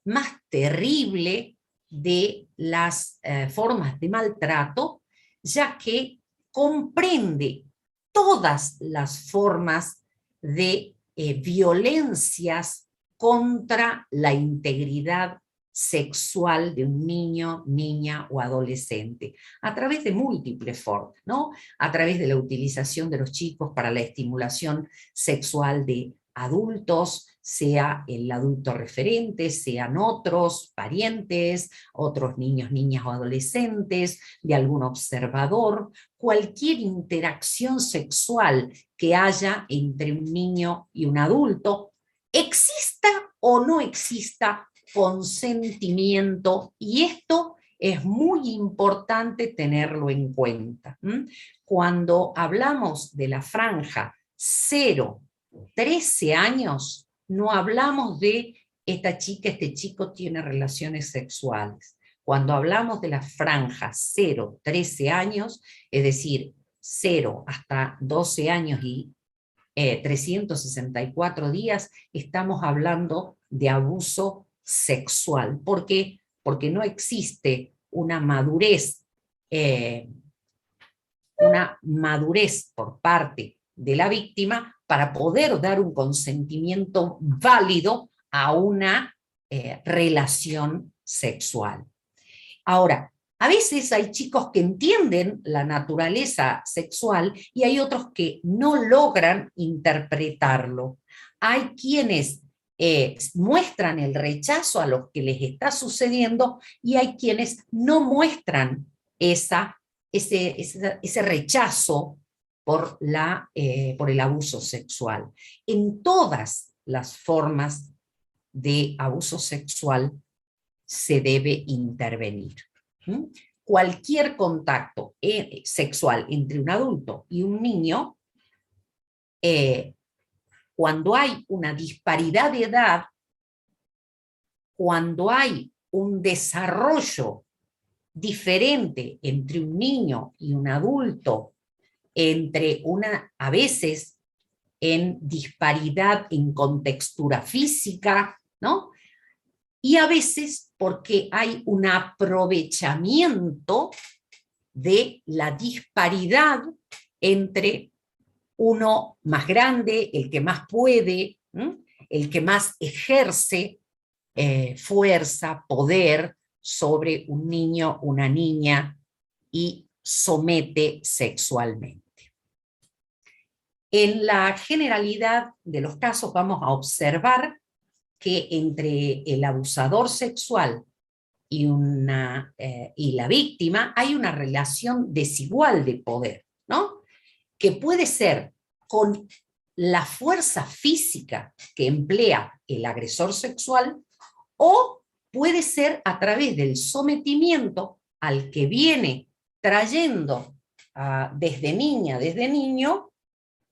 más terrible de las formas de maltrato, ya que comprende todas las formas de violencias contra la integridad sexual de un niño, niña o adolescente, a través de múltiples formas, ¿no? A través de la utilización de los chicos para la estimulación sexual de adultos, sea el adulto referente, sean otros parientes, otros niños, niñas o adolescentes, de algún observador, cualquier interacción sexual que haya entre un niño y un adulto, exista o no exista consentimiento, y esto es muy importante tenerlo en cuenta. Cuando hablamos de la franja 0-13 años, no hablamos de esta chica, este chico tiene relaciones sexuales. Cuando hablamos de la franja 0-13 años, es decir, 0 hasta 12 años y 364 días, estamos hablando de abuso sexual. ¿Por qué? Porque no existe una madurez por parte de la víctima para poder dar un consentimiento válido a una relación sexual. Ahora, a veces hay chicos que entienden la naturaleza sexual y hay otros que no logran interpretarlo. Hay quienes muestran el rechazo a lo que les está sucediendo y hay quienes no muestran ese rechazo por el abuso sexual. En todas las formas de abuso sexual se debe intervenir. Cualquier contacto sexual entre un adulto y un niño, cuando hay una disparidad de edad, cuando hay un desarrollo diferente entre un niño y un adulto, a veces en disparidad en contextura física, ¿no? Y a veces porque hay un aprovechamiento de la disparidad entre uno más grande, el que más puede, el que más ejerce fuerza, poder sobre un niño, una niña, y somete sexualmente. En la generalidad de los casos vamos a observar que entre el abusador sexual y la víctima, hay una relación desigual de poder, ¿no? Que puede ser con la fuerza física que emplea el agresor sexual, o puede ser a través del sometimiento al que viene trayendo desde niña, desde niño,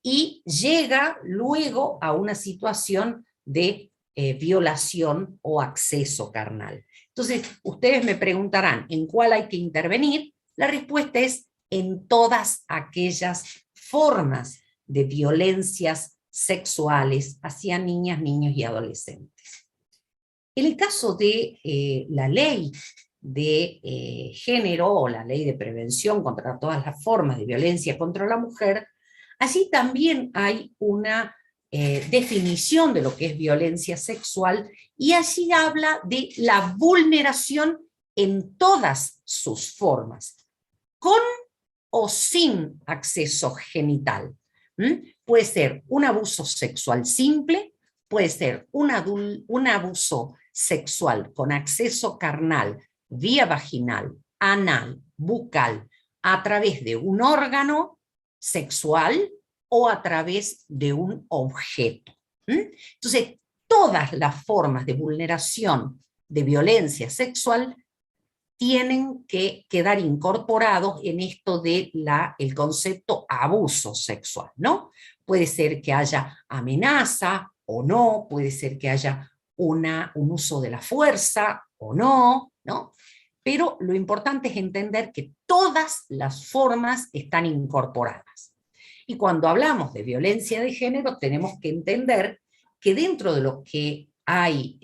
y llega luego a una situación de violación o acceso carnal. Entonces, ustedes me preguntarán, ¿en cuál hay que intervenir? La respuesta es en todas aquellas formas de violencias sexuales hacia niñas, niños y adolescentes. En el caso de la ley de género o la ley de prevención contra todas las formas de violencia contra la mujer, allí también hay una definición de lo que es violencia sexual, y allí habla de la vulneración en todas sus formas, con o sin acceso genital. Puede ser un abuso sexual simple, puede ser un abuso sexual con acceso carnal, vía vaginal, anal, bucal, a través de un órgano sexual o a través de un objeto. Entonces, todas las formas de vulneración de violencia sexual tienen que quedar incorporados en esto de el concepto abuso sexual, ¿no? Puede ser que haya amenaza o no, puede ser que haya un uso de la fuerza o no, ¿no? Pero lo importante es entender que todas las formas están incorporadas. Y cuando hablamos de violencia de género, tenemos que entender que dentro de lo que hay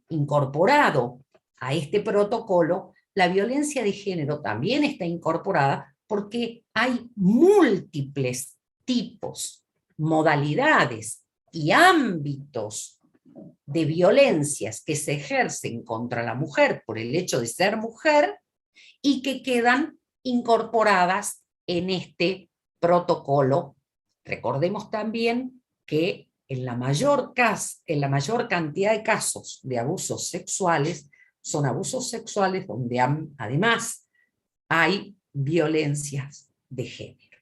incorporado a este protocolo, la violencia de género también está incorporada porque hay múltiples tipos, modalidades y ámbitos de violencias que se ejercen contra la mujer por el hecho de ser mujer y que quedan incorporadas en este protocolo. Recordemos también que en la mayor cantidad de casos de abusos sexuales, son abusos sexuales donde además hay violencias de género.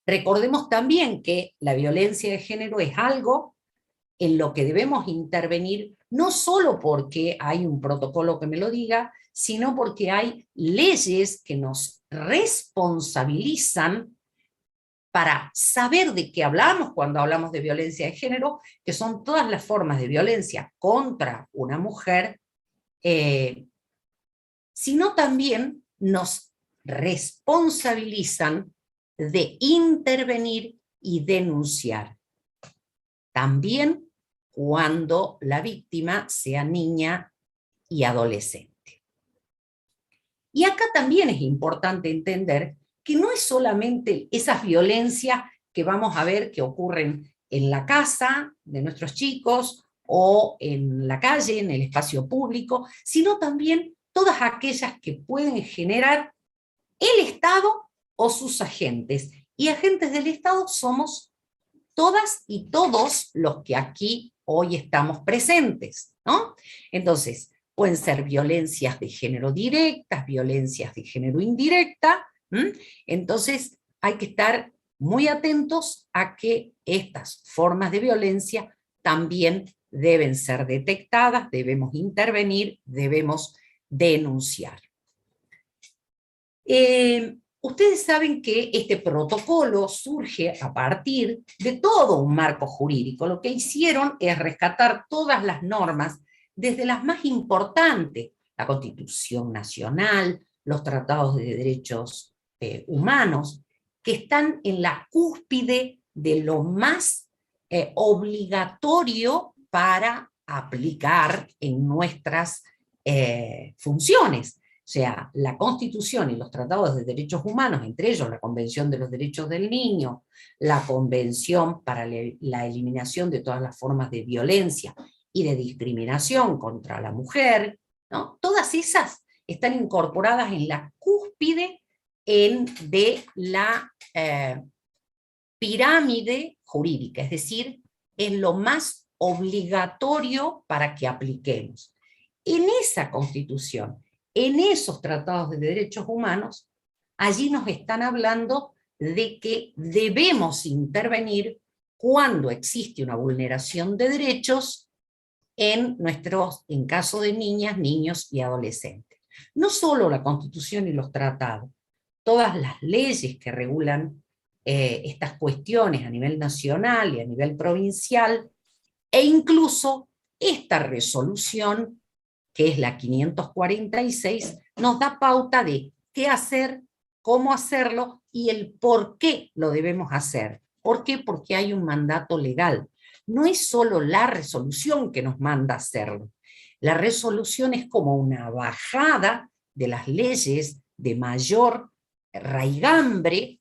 Recordemos también que la violencia de género es algo en lo que debemos intervenir, no solo porque hay un protocolo que me lo diga, sino porque hay leyes que nos responsabilizan para saber de qué hablamos cuando hablamos de violencia de género, que son todas las formas de violencia contra una mujer, sino también nos responsabilizan de intervenir y denunciar. También cuando la víctima sea niña y adolescente. Y acá también es importante entender que no es solamente esas violencias que vamos a ver que ocurren en la casa de nuestros chicos o en la calle, en el espacio público, sino también todas aquellas que pueden generar el Estado o sus agentes. Y agentes del Estado somos todas y todos los que aquí hoy estamos presentes, ¿no? Entonces, pueden ser violencias de género directas, violencias de género indirecta. Entonces, hay que estar muy atentos a que estas formas de violencia también deben ser detectadas, debemos intervenir, debemos denunciar. Ustedes saben que este protocolo surge a partir de todo un marco jurídico. Lo que hicieron es rescatar todas las normas, desde las más importantes, la Constitución Nacional, los tratados de derechos humanos, que están en la cúspide de lo más obligatorio para aplicar en nuestras funciones. O sea, la Constitución y los tratados de derechos humanos, entre ellos la Convención de los Derechos del Niño, la Convención para la eliminación de todas las formas de violencia y de discriminación contra la mujer, ¿no? Todas esas están incorporadas en la cúspide de la pirámide jurídica, es decir, es lo más obligatorio para que apliquemos. en esa Constitución, en esos tratados de derechos humanos, allí nos están hablando de que debemos intervenir cuando existe una vulneración de derechos en caso de niñas, niños y adolescentes. No solo la Constitución y los tratados, todas las leyes que regulan estas cuestiones a nivel nacional y a nivel provincial, e incluso esta resolución, que es la 546, nos da pauta de qué hacer, cómo hacerlo y el por qué lo debemos hacer. ¿Por qué? Porque hay un mandato legal. No es solo la resolución que nos manda hacerlo. La resolución es como una bajada de las leyes de mayor raigambre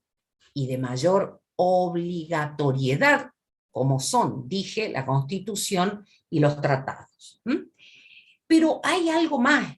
y de mayor obligatoriedad, como son, dije, la Constitución y los tratados. Pero hay algo más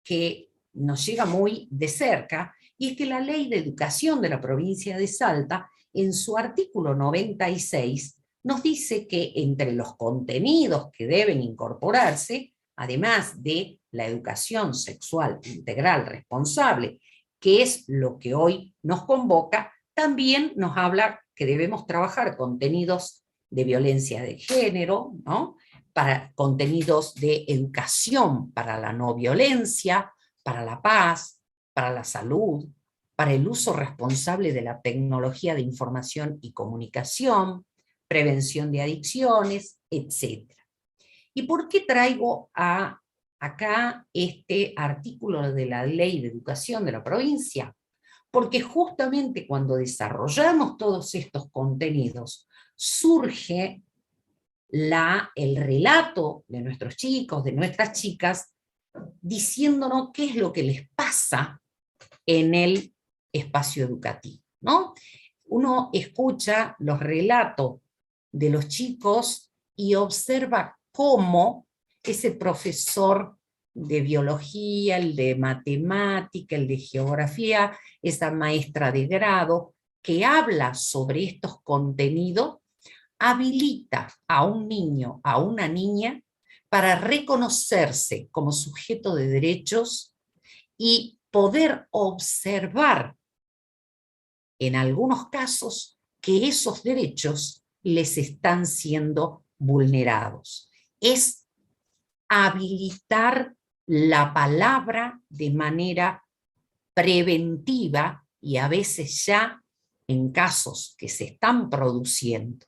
que nos llega muy de cerca, y es que la Ley de Educación de la provincia de Salta, en su artículo 96, nos dice que entre los contenidos que deben incorporarse, además de la educación sexual integral responsable, que es lo que hoy nos convoca, también nos habla que debemos trabajar contenidos de violencia de género, ¿no? Para contenidos de educación para la no violencia, para la paz, para la salud, para el uso responsable de la tecnología de información y comunicación, prevención de adicciones, etc. ¿Y por qué traigo acá este artículo de la Ley de Educación de la provincia? Porque justamente cuando desarrollamos todos estos contenidos, surge el relato de nuestros chicos, de nuestras chicas, diciéndonos qué es lo que les pasa en el espacio educativo, ¿no? Uno escucha los relatos de los chicos y observa cómo ese profesor de biología, el de matemática, el de geografía, esa maestra de grado que habla sobre estos contenidos, habilita a un niño, a una niña, para reconocerse como sujeto de derechos y poder observar, en algunos casos, que esos derechos les están siendo vulnerados. Es habilitar la palabra de manera preventiva y a veces ya en casos que se están produciendo.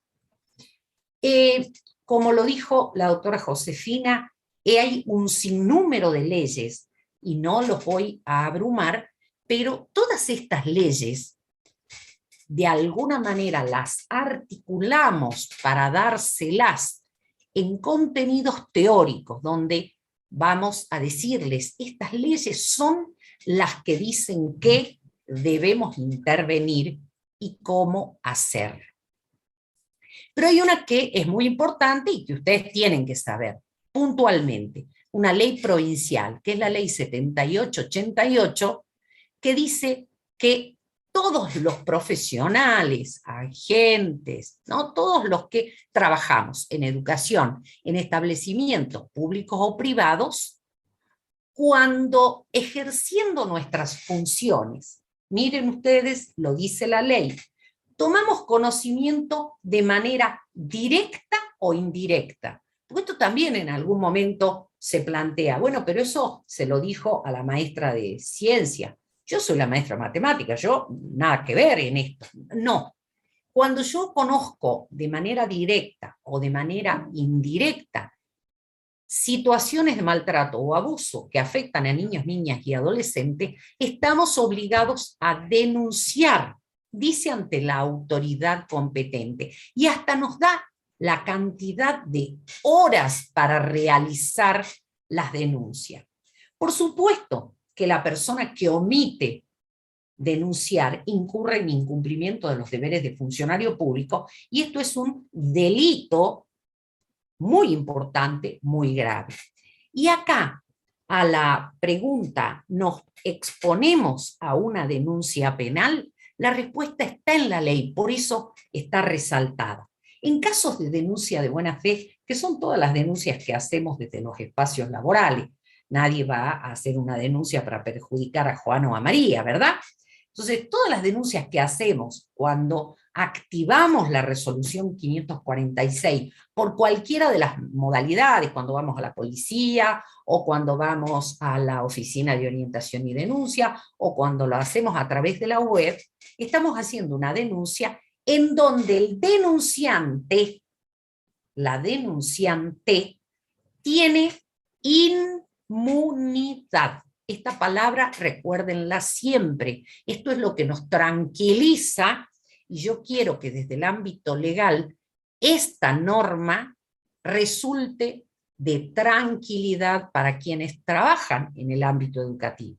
Como lo dijo la doctora Josefina, hay un sinnúmero de leyes, y no los voy a abrumar, pero todas estas leyes, de alguna manera las articulamos para dárselas en contenidos teóricos, donde vamos a decirles, estas leyes son las que dicen que debemos intervenir y cómo hacerlo. Pero hay una que es muy importante y que ustedes tienen que saber puntualmente, una ley provincial, que es la ley 7888, que dice que todos los profesionales, agentes, ¿no? Todos los que trabajamos en educación, en establecimientos públicos o privados, cuando ejerciendo nuestras funciones, miren ustedes, lo dice la ley, tomamos conocimiento de manera directa o indirecta. Porque esto también en algún momento se plantea, bueno, pero eso se lo dijo a la maestra de ciencia. Yo soy la maestra de matemáticas, yo nada que ver en esto. No. Cuando yo conozco de manera directa o de manera indirecta situaciones de maltrato o abuso que afectan a niños, niñas y adolescentes, estamos obligados a denunciar, dice, ante la autoridad competente, y hasta nos da la cantidad de horas para realizar las denuncias. Por supuesto que la persona que omite denunciar incurre en incumplimiento de los deberes de funcionario público, y esto es un delito muy importante, muy grave. Y acá, a la pregunta, ¿nos exponemos a una denuncia penal? La respuesta está en la ley, por eso está resaltada. En casos de denuncia de buena fe, que son todas las denuncias que hacemos desde los espacios laborales, nadie va a hacer una denuncia para perjudicar a Juan o a María, ¿verdad? Entonces, todas las denuncias que hacemos cuando activamos la resolución 546 por cualquiera de las modalidades, cuando vamos a la policía, o cuando vamos a la oficina de orientación y denuncia, o cuando lo hacemos a través de la web, estamos haciendo una denuncia en donde el denunciante, la denunciante, tiene inmunidad. Esta palabra, recuérdenla siempre. Esto es lo que nos tranquiliza, y yo quiero que desde el ámbito legal esta norma resulte de tranquilidad para quienes trabajan en el ámbito educativo.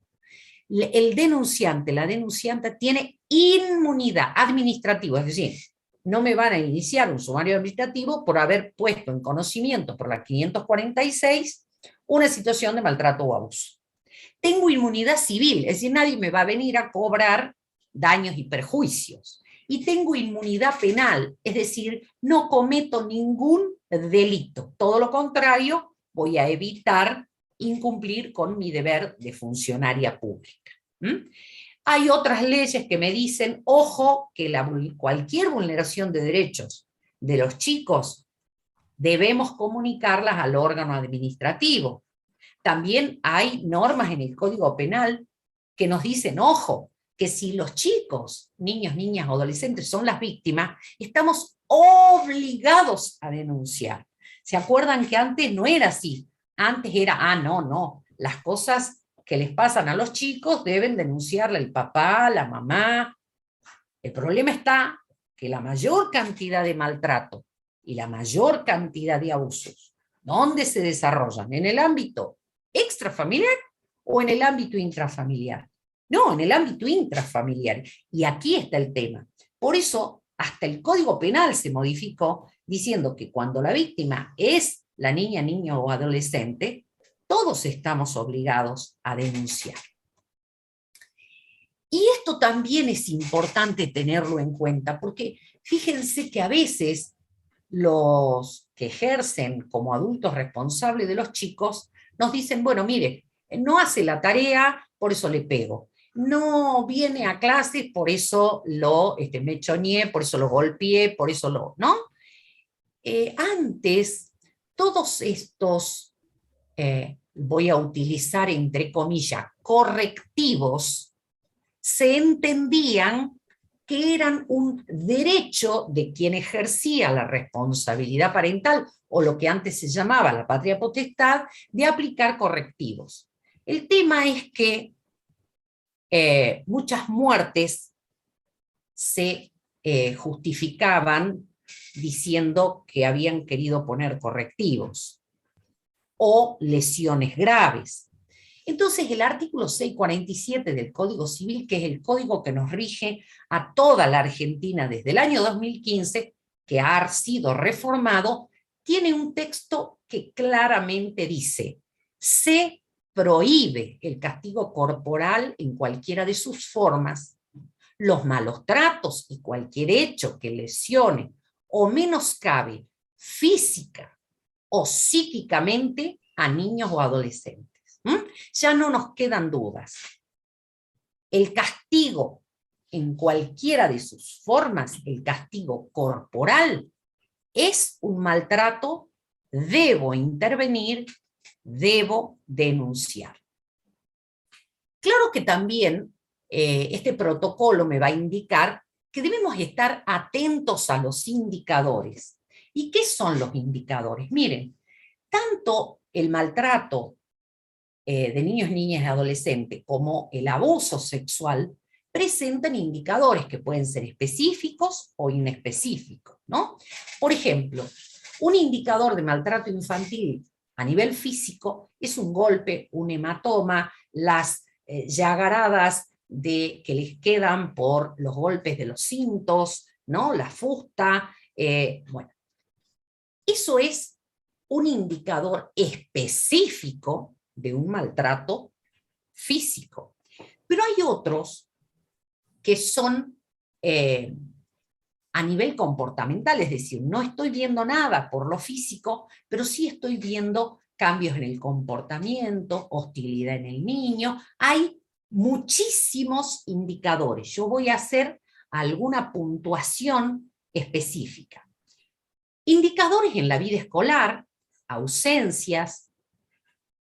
El denunciante, la denunciante tiene inmunidad administrativa, es decir, no me van a iniciar un sumario administrativo por haber puesto en conocimiento por la 546 una situación de maltrato o abuso. Tengo inmunidad civil, es decir, nadie me va a venir a cobrar daños y perjuicios. Y tengo inmunidad penal, es decir, no cometo ningún delito. Todo lo contrario, voy a evitar incumplir con mi deber de funcionaria pública. Hay otras leyes que me dicen, ojo, que cualquier vulneración de derechos de los chicos debemos comunicarlas al órgano administrativo. También hay normas en el Código Penal que nos dicen, ojo, que si los chicos, niños, niñas, adolescentes son las víctimas, estamos obligados a denunciar. ¿Se acuerdan que antes no era así? Antes era, no, las cosas que les pasan a los chicos deben denunciarle el papá, la mamá. El problema está que la mayor cantidad de maltrato y la mayor cantidad de abusos, ¿dónde se desarrollan? ¿En el ámbito extrafamiliar o en el ámbito intrafamiliar? No, en el ámbito intrafamiliar. Y aquí está el tema. Por eso, hasta el Código Penal se modificó diciendo que cuando la víctima es la niña, niño o adolescente, todos estamos obligados a denunciar. Y esto también es importante tenerlo en cuenta, porque fíjense que a veces los que ejercen como adultos responsables de los chicos nos dicen, bueno, mire, no hace la tarea, por eso le pego. No viene a clases, por eso lo mechoneé, por eso lo golpeé, por eso lo... ¿no? Antes, todos estos, voy a utilizar entre comillas, correctivos, se entendían que eran un derecho de quien ejercía la responsabilidad parental, o lo que antes se llamaba la patria potestad, de aplicar correctivos. El tema es que muchas muertes se justificaban diciendo que habían querido poner correctivos, o lesiones graves. Entonces el artículo 647 del Código Civil, que es el código que nos rige a toda la Argentina desde el año 2015, que ha sido reformado, tiene un texto que claramente dice, se prohíbe el castigo corporal en cualquiera de sus formas, los malos tratos y cualquier hecho que lesione o menoscabe física o psíquicamente a niños o adolescentes. Ya no nos quedan dudas. El castigo en cualquiera de sus formas, el castigo corporal, es un maltrato, debo intervenir, debo denunciar. Claro que también este protocolo me va a indicar que debemos estar atentos a los indicadores. ¿Y qué son los indicadores? Miren, tanto el maltrato de niños, niñas y adolescentes como el abuso sexual presentan indicadores que pueden ser específicos o inespecíficos, ¿no? Por ejemplo, un indicador de maltrato infantil a nivel físico es un golpe, un hematoma, las llagaradas que les quedan por los golpes de los cintos, ¿no? La fusta, bueno. Eso es un indicador específico de un maltrato físico. Pero hay otros que son a nivel comportamental, es decir, no estoy viendo nada por lo físico, pero sí estoy viendo cambios en el comportamiento, hostilidad en el niño. Hay muchísimos indicadores. Yo voy a hacer alguna puntuación específica. Indicadores en la vida escolar, ausencias.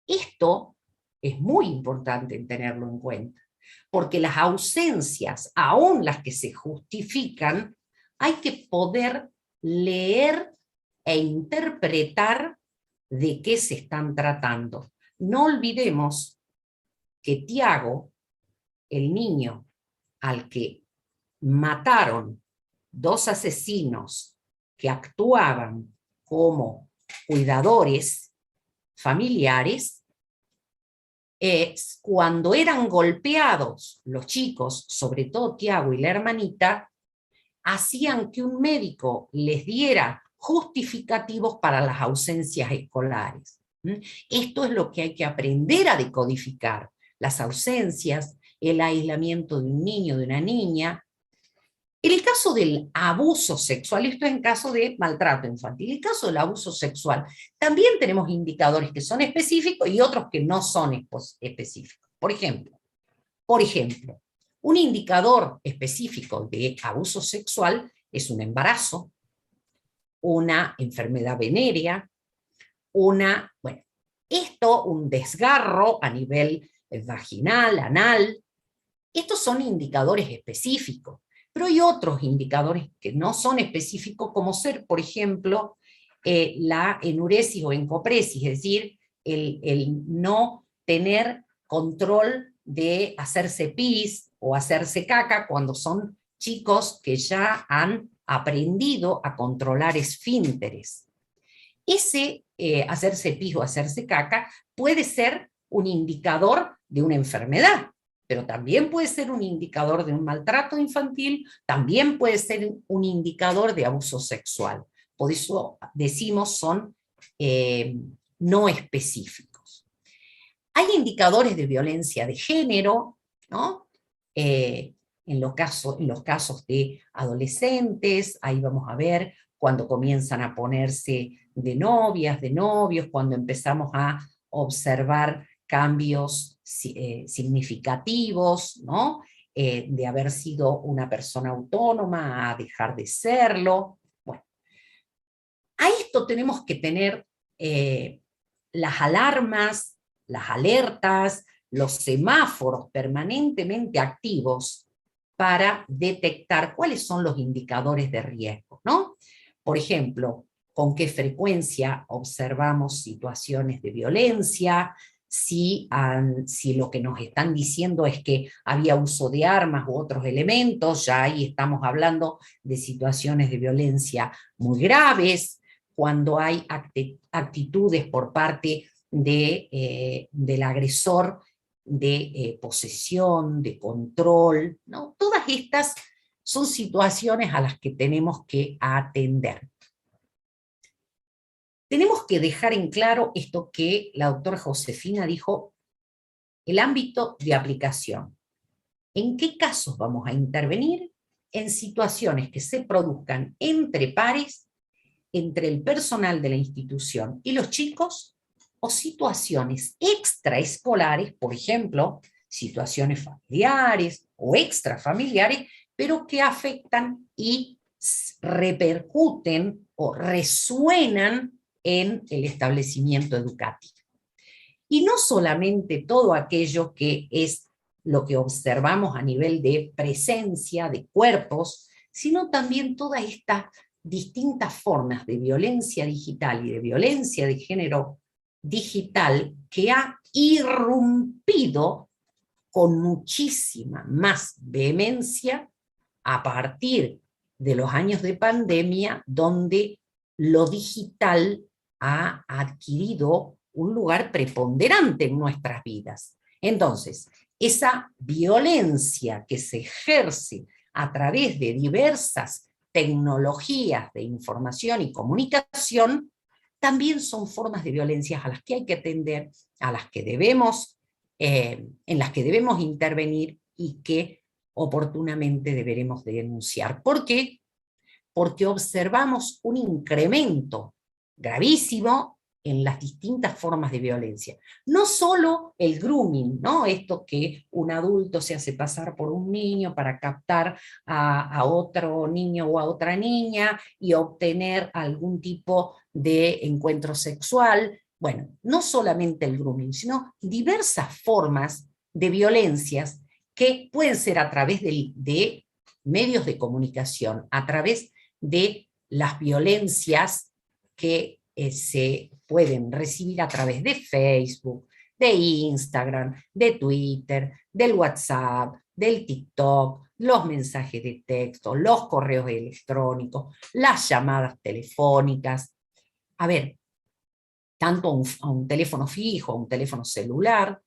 Esto es muy importante tenerlo en cuenta, porque las ausencias, aún las que se justifican, hay que poder leer e interpretar de qué se están tratando. No olvidemos que Tiago, el niño al que mataron 2 asesinos que actuaban como cuidadores familiares, cuando eran golpeados los chicos, sobre todo Tiago y la hermanita, hacían que un médico les diera justificativos para las ausencias escolares. Esto es lo que hay que aprender a decodificar. Las ausencias, el aislamiento de un niño, de una niña. En el caso del abuso sexual, esto es en caso de maltrato infantil, en el caso del abuso sexual, también tenemos indicadores que son específicos y otros que no son específicos. Por ejemplo, un indicador específico de abuso sexual es un embarazo, una enfermedad venérea, un desgarro a nivel vaginal, anal. Estos son indicadores específicos, pero hay otros indicadores que no son específicos, como ser, por ejemplo, la enuresis o encopresis, es decir, el no tener control de hacerse pis o hacerse caca cuando son chicos que ya han aprendido a controlar esfínteres. Ese hacerse pis o hacerse caca puede ser un indicador de una enfermedad, pero también puede ser un indicador de un maltrato infantil, también puede ser un indicador de abuso sexual. Por eso decimos son no específicos. Hay indicadores de violencia de género, ¿no? En los casos de adolescentes, ahí vamos a ver cuando comienzan a ponerse de novias, de novios, cuando empezamos a observar cambios significativos, ¿no? De haber sido una persona autónoma a dejar de serlo. Bueno, a esto tenemos que tener las alarmas, las alertas, los semáforos permanentemente activos para detectar cuáles son los indicadores de riesgo, ¿no? Por ejemplo, con qué frecuencia observamos situaciones de violencia, si lo que nos están diciendo es que había uso de armas u otros elementos, ya ahí estamos hablando de situaciones de violencia muy graves, cuando hay actitudes por parte del agresor de posesión, de control, ¿no? Todas estas son situaciones a las que tenemos que atender. Tenemos que dejar en claro esto que la doctora Josefina dijo, el ámbito de aplicación. ¿En qué casos vamos a intervenir? En situaciones que se produzcan entre pares, entre el personal de la institución y los chicos, o situaciones extraescolares, por ejemplo, situaciones familiares o extrafamiliares, pero que afectan y repercuten o resuenan en el establecimiento educativo. Y no solamente todo aquello que es lo que observamos a nivel de presencia de cuerpos, sino también todas estas distintas formas de violencia digital y de violencia de género digital que ha irrumpido con muchísima más vehemencia a partir de los años de pandemia, donde lo digital ha adquirido un lugar preponderante en nuestras vidas. Entonces, esa violencia que se ejerce a través de diversas tecnologías de información y comunicación, también son formas de violencia a las que hay que atender, a las que debemos, en las que debemos intervenir y que oportunamente deberemos denunciar. ¿Por qué? Porque observamos un incremento gravísimo en las distintas formas de violencia. No solo el grooming, ¿no? Esto que un adulto se hace pasar por un niño para captar a otro niño o a otra niña y obtener algún tipo de encuentro sexual. Bueno, no solamente el grooming, sino diversas formas de violencias que pueden ser a través de medios de comunicación, a través de las violencias que se pueden recibir a través de Facebook, de Instagram, de Twitter, del WhatsApp, del TikTok, los mensajes de texto, los correos electrónicos, las llamadas telefónicas. A ver, tanto a un teléfono fijo, a un teléfono celular,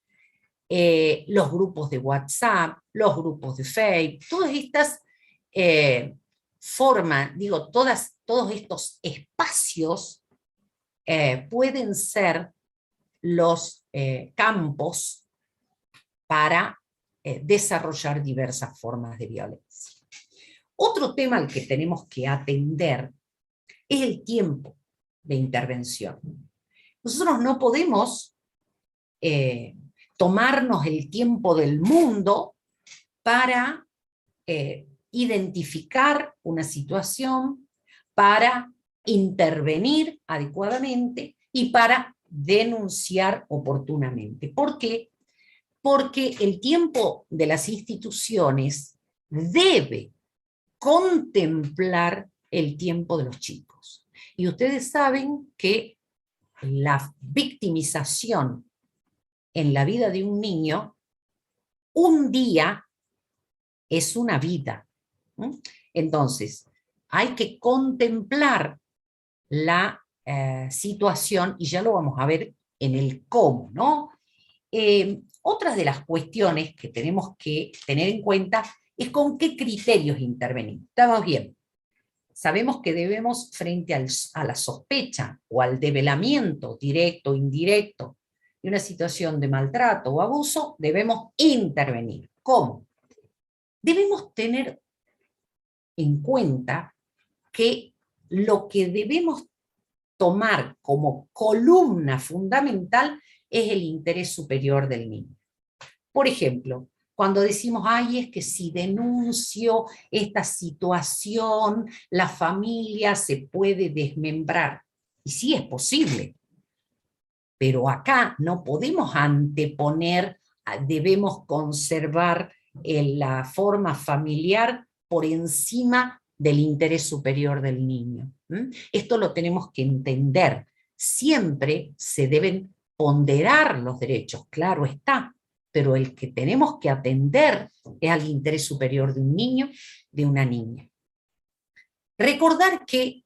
los grupos de WhatsApp, los grupos de Facebook, todas estas formas, digo, todos estos espacios pueden ser los campos para desarrollar diversas formas de violencia. Otro tema al que tenemos que atender es el tiempo de intervención. Nosotros no podemos tomarnos el tiempo del mundo para identificar una situación, para intervenir adecuadamente y para denunciar oportunamente. ¿Por qué? Porque el tiempo de las instituciones debe contemplar el tiempo de los chicos. Y ustedes saben que la victimización en la vida de un niño, un día es una vida. Entonces, hay que contemplar la situación, y ya lo vamos a ver en el cómo, ¿no? Otras de las cuestiones que tenemos que tener en cuenta es con qué criterios intervenir. Estamos bien. Sabemos que debemos, frente a la sospecha o al develamiento directo o indirecto de una situación de maltrato o abuso, debemos intervenir. ¿Cómo? Debemos tener en cuenta que lo que debemos tomar como columna fundamental es el interés superior del niño. Por ejemplo, cuando decimos, ay, es que si denuncio esta situación, la familia se puede desmembrar. Y sí es posible, pero acá no podemos anteponer, debemos conservar la forma familiar por encima del interés superior del niño. Esto lo tenemos que entender. Siempre se deben ponderar los derechos, claro está, pero el que tenemos que atender es al interés superior de un niño, de una niña. Recordar que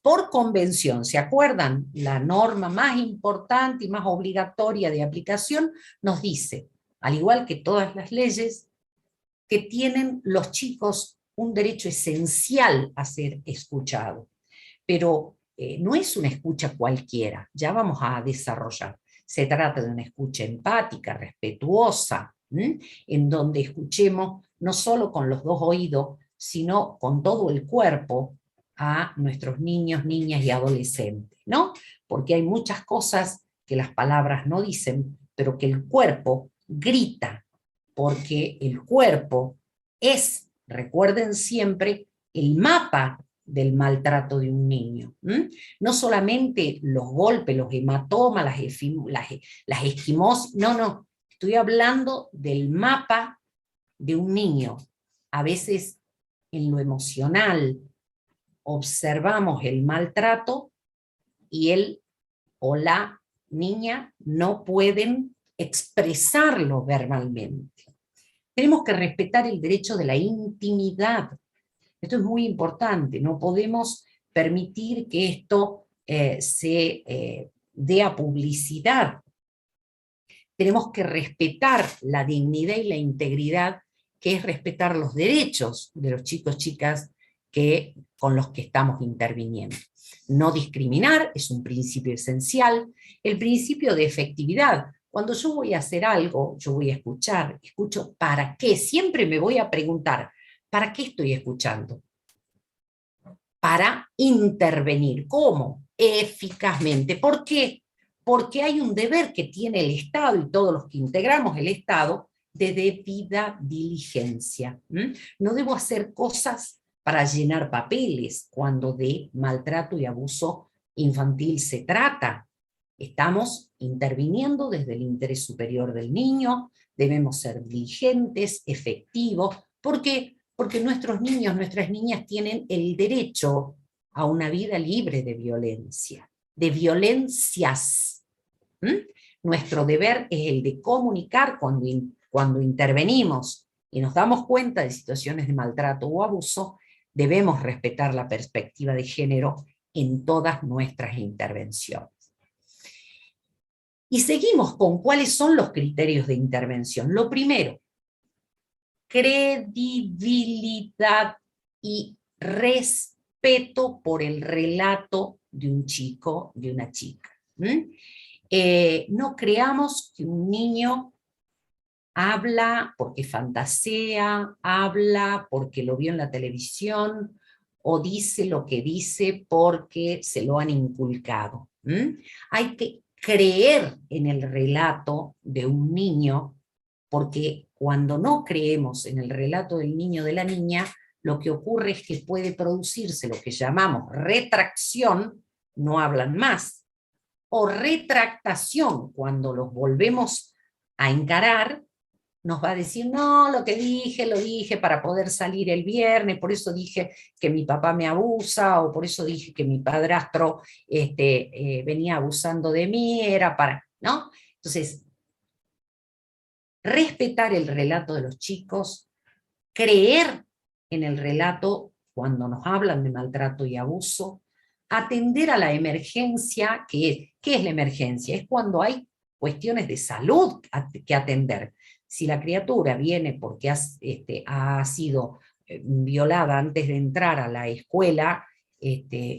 por convención, ¿se acuerdan? La norma más importante y más obligatoria de aplicación nos dice, al igual que todas las leyes, que tienen los chicos un derecho esencial a ser escuchado. Pero no es una escucha cualquiera, ya vamos a desarrollar. Se trata de una escucha empática, respetuosa, en donde escuchemos no solo con los dos oídos, sino con todo el cuerpo a nuestros niños, niñas y adolescentes, ¿no? Porque hay muchas cosas que las palabras no dicen, pero que el cuerpo grita, porque el cuerpo es, recuerden siempre, el mapa del maltrato de un niño. No solamente los golpes, los hematomas, las esquimosis, no, estoy hablando del mapa de un niño. A veces en lo emocional observamos el maltrato y él o la niña no pueden expresarlo verbalmente. Tenemos que respetar el derecho de la intimidad. Esto es muy importante, no podemos permitir que esto se dé a publicidad. Tenemos que respetar la dignidad y la integridad, que es respetar los derechos de los chicos, chicas con los que estamos interviniendo. No discriminar es un principio esencial. El principio de efectividad. Cuando yo voy a hacer algo, yo voy a escuchar, escucho ¿para qué? Siempre me voy a preguntar, ¿para qué estoy escuchando? para intervenir. ¿Cómo? Eficazmente. ¿Por qué? Porque hay un deber que tiene el Estado y todos los que integramos el Estado de debida diligencia. No debo hacer cosas para llenar papeles cuando de maltrato y abuso infantil se trata. Estamos interviniendo desde el interés superior del niño, debemos ser diligentes, efectivos. ¿Por qué? Porque nuestros niños, nuestras niñas tienen el derecho a una vida libre de violencia, de violencias. Nuestro deber es el de comunicar cuando intervenimos y nos damos cuenta de situaciones de maltrato o abuso. Debemos respetar la perspectiva de género en todas nuestras intervenciones. Y seguimos con cuáles son los criterios de intervención. Lo primero, credibilidad y respeto por el relato de un chico, de una chica. No creamos que un niño habla porque fantasea, habla porque lo vio en la televisión, o dice lo que dice porque se lo han inculcado. Hay que creer en el relato de un niño, porque cuando no creemos en el relato del niño o de la niña, lo que ocurre es que puede producirse lo que llamamos retracción, no hablan más, o retractación, cuando los volvemos a encarar, nos va a decir, no, lo que dije, lo dije para poder salir el viernes, por eso dije que mi papá me abusa, o por eso dije que mi padrastro venía abusando de mí, era para, ¿no? Entonces, respetar el relato de los chicos, creer en el relato cuando nos hablan de maltrato y abuso, atender a la emergencia. ¿Qué es la emergencia? Es cuando hay cuestiones de salud que atender. Si la criatura viene porque ha sido violada antes de entrar a la escuela,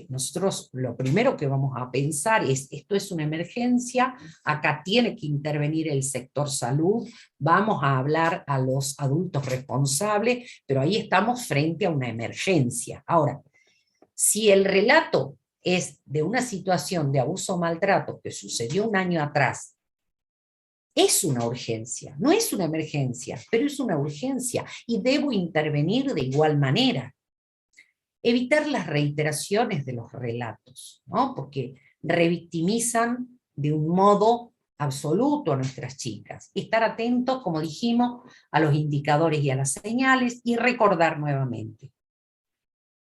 nosotros lo primero que vamos a pensar es, esto es una emergencia, acá tiene que intervenir el sector salud, vamos a hablar a los adultos responsables, pero ahí estamos frente a una emergencia. Ahora, si el relato es de una situación de abuso o maltrato que sucedió un año atrás, es una urgencia, no es una emergencia, pero es una urgencia y debo intervenir de igual manera. Evitar las reiteraciones de los relatos, ¿no? Porque revictimizan de un modo absoluto a nuestras chicas. Estar atentos, como dijimos, a los indicadores y a las señales, y recordar nuevamente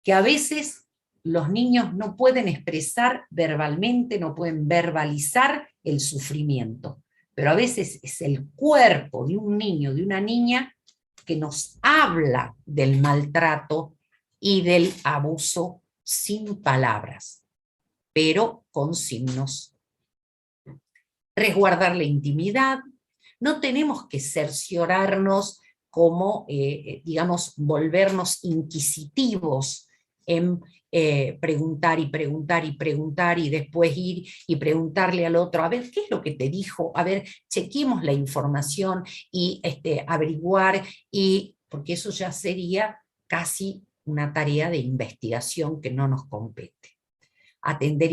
que a veces los niños no pueden expresar verbalmente, no pueden verbalizar el sufrimiento, pero a veces es el cuerpo de un niño, de una niña, que nos habla del maltrato y del abuso sin palabras, pero con signos. Resguardar la intimidad. No tenemos que cerciorarnos como, digamos, volvernos inquisitivos en preguntar y preguntar y preguntar, y después ir y preguntarle al otro, a ver, ¿qué es lo que te dijo? A ver, chequemos la información y averiguar, porque eso ya sería casi una tarea de investigación que no nos compete. Atender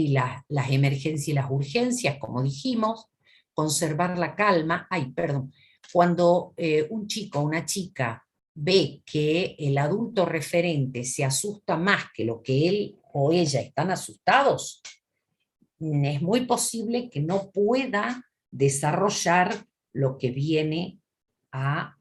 las emergencias y las urgencias, como dijimos, conservar la calma. Cuando un chico o una chica ve que el adulto referente se asusta más que lo que él o ella están asustados, es muy posible que no pueda desarrollar lo que viene a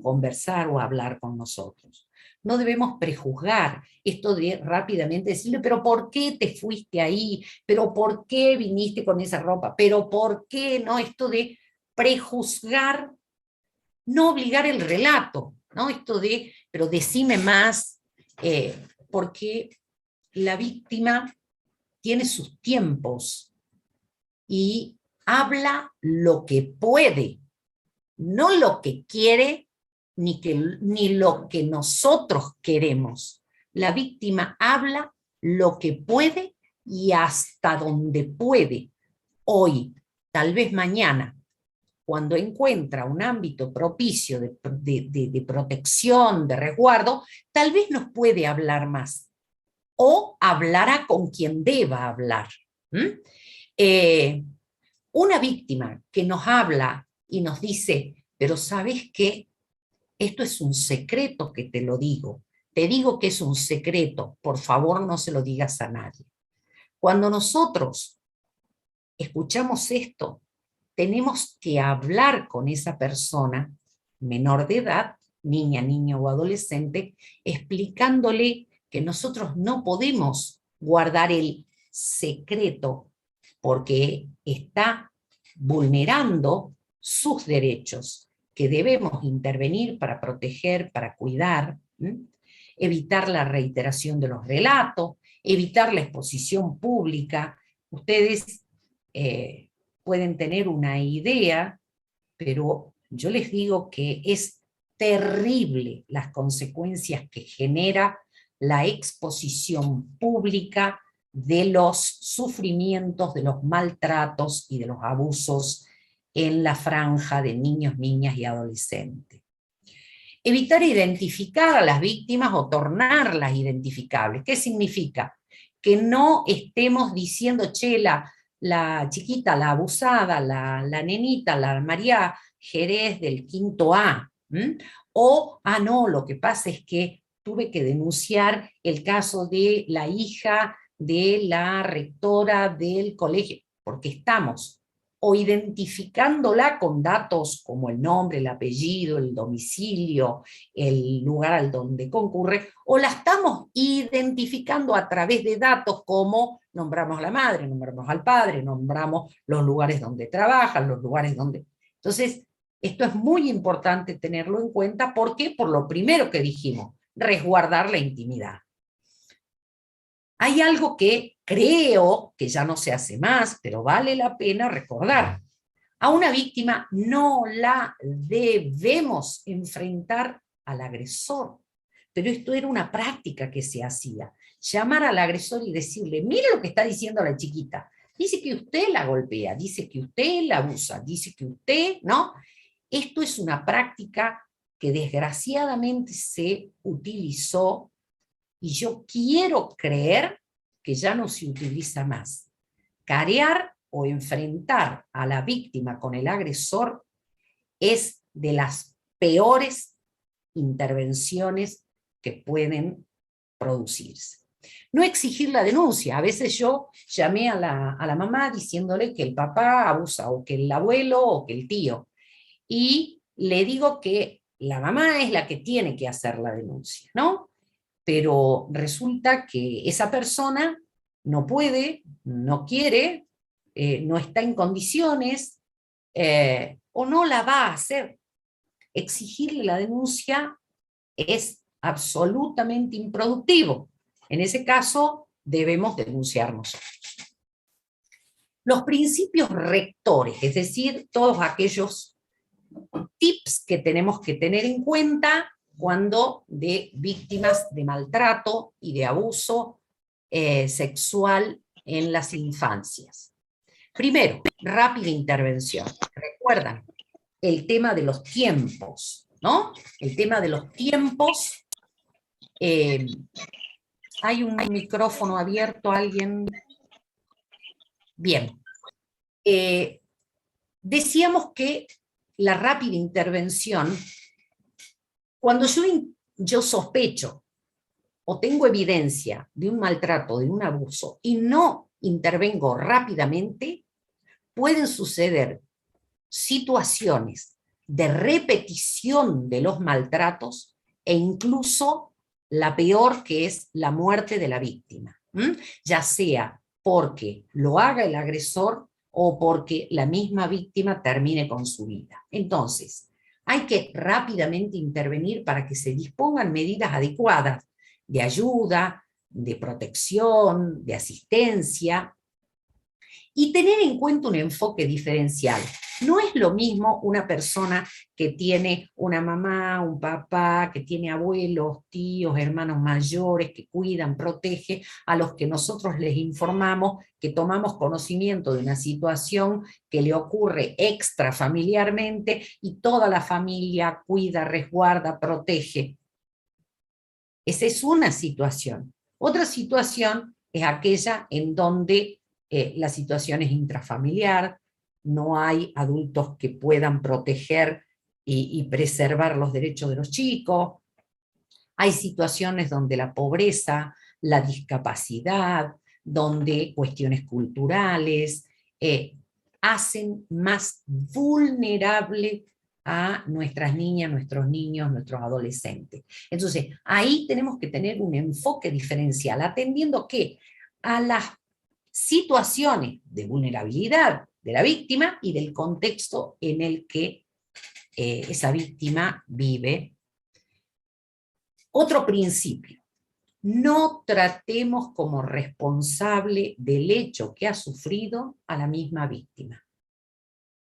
conversar o a hablar con nosotros. No debemos prejuzgar esto de rápidamente decirle, pero ¿por qué te fuiste ahí? ¿Pero por qué viniste con esa ropa? ¿Pero por qué? No, esto de prejuzgar, no obligar el relato, ¿no? Esto de, pero decime más, porque la víctima tiene sus tiempos y habla lo que puede, no lo que quiere, ni lo que nosotros queremos. La víctima habla lo que puede y hasta donde puede. Hoy, tal vez mañana, cuando encuentra un ámbito propicio de protección, de resguardo, tal vez nos puede hablar más. o hablará con quien deba hablar. Una víctima que nos habla y nos dice, pero ¿sabes qué? Esto es un secreto que te lo digo. Te digo que es un secreto, por favor no se lo digas a nadie. Cuando nosotros escuchamos esto, tenemos que hablar con esa persona menor de edad, niña, niño o adolescente, explicándole que nosotros no podemos guardar el secreto porque está vulnerando sus derechos, que debemos intervenir para proteger, para cuidar, evitar la reiteración de los relatos, evitar la exposición pública. Ustedes pueden tener una idea, pero yo les digo que es terrible las consecuencias que genera la exposición pública de los sufrimientos, de los maltratos y de los abusos en la franja de niños, niñas y adolescentes. Evitar identificar a las víctimas o tornarlas identificables. ¿Qué significa? Que no estemos diciendo, che, la chiquita, la abusada, la nenita, la María Jerez del quinto A, o, no, lo que pasa es que tuve que denunciar el caso de la hija de la rectora del colegio, porque estamos o identificándola con datos como el nombre, el apellido, el domicilio, el lugar al donde concurre, o la estamos identificando a través de datos como nombramos a la madre, nombramos al padre, nombramos los lugares donde trabajan, los lugares donde... Entonces, esto es muy importante tenerlo en cuenta, porque por lo primero que dijimos, resguardar la intimidad. Hay algo que creo que ya no se hace más, pero vale la pena recordar. A una víctima no la debemos enfrentar al agresor, pero esto era una práctica que se hacía. Llamar al agresor y decirle, mire lo que está diciendo la chiquita, dice que usted la golpea, dice que usted la abusa, dice que usted, ¿no? Esto es una práctica que desgraciadamente se utilizó, y yo quiero creer que ya no se utiliza más. Carear o enfrentar a la víctima con el agresor es de las peores intervenciones que pueden producirse. No exigir la denuncia. A veces yo llamé a la mamá diciéndole que el papá abusa, o que el abuelo, o que el tío. Y le digo que la mamá es la que tiene que hacer la denuncia, ¿no? Pero resulta que esa persona no puede, no quiere, no está en condiciones, o no la va a hacer. Exigirle la denuncia es absolutamente improductivo. En ese caso, debemos denunciarnos. Los principios rectores, es decir, todos aquellos tips que tenemos que tener en cuenta cuando de víctimas de maltrato y de abuso sexual en las infancias. Primero, rápida intervención. Recuerdan el tema de los tiempos, ¿no? El tema de los tiempos. Hay un micrófono abierto, alguien. Bien. Decíamos que la rápida intervención, cuando yo sospecho o tengo evidencia de un maltrato, de un abuso, y no intervengo rápidamente, pueden suceder situaciones de repetición de los maltratos e incluso la peor, que es la muerte de la víctima, ya sea porque lo haga el agresor o porque la misma víctima termine con su vida. Entonces, hay que rápidamente intervenir para que se dispongan medidas adecuadas de ayuda, de protección, de asistencia, y tener en cuenta un enfoque diferencial. No es lo mismo una persona que tiene una mamá, un papá, que tiene abuelos, tíos, hermanos mayores, que cuidan, protege, a los que nosotros les informamos, que tomamos conocimiento de una situación que le ocurre extrafamiliarmente y toda la familia cuida, resguarda, protege. Esa es una situación. Otra situación es aquella en donde la situación es intrafamiliar, no hay adultos que puedan proteger y preservar los derechos de los chicos. Hay situaciones donde la pobreza, la discapacidad, donde cuestiones culturales hacen más vulnerable a nuestras niñas, nuestros niños, nuestros adolescentes. Entonces, ahí tenemos que tener un enfoque diferencial, atendiendo ¿qué? A las situaciones de vulnerabilidad de la víctima y del contexto en el que esa víctima vive. Otro principio: no tratemos como responsable del hecho que ha sufrido a la misma víctima,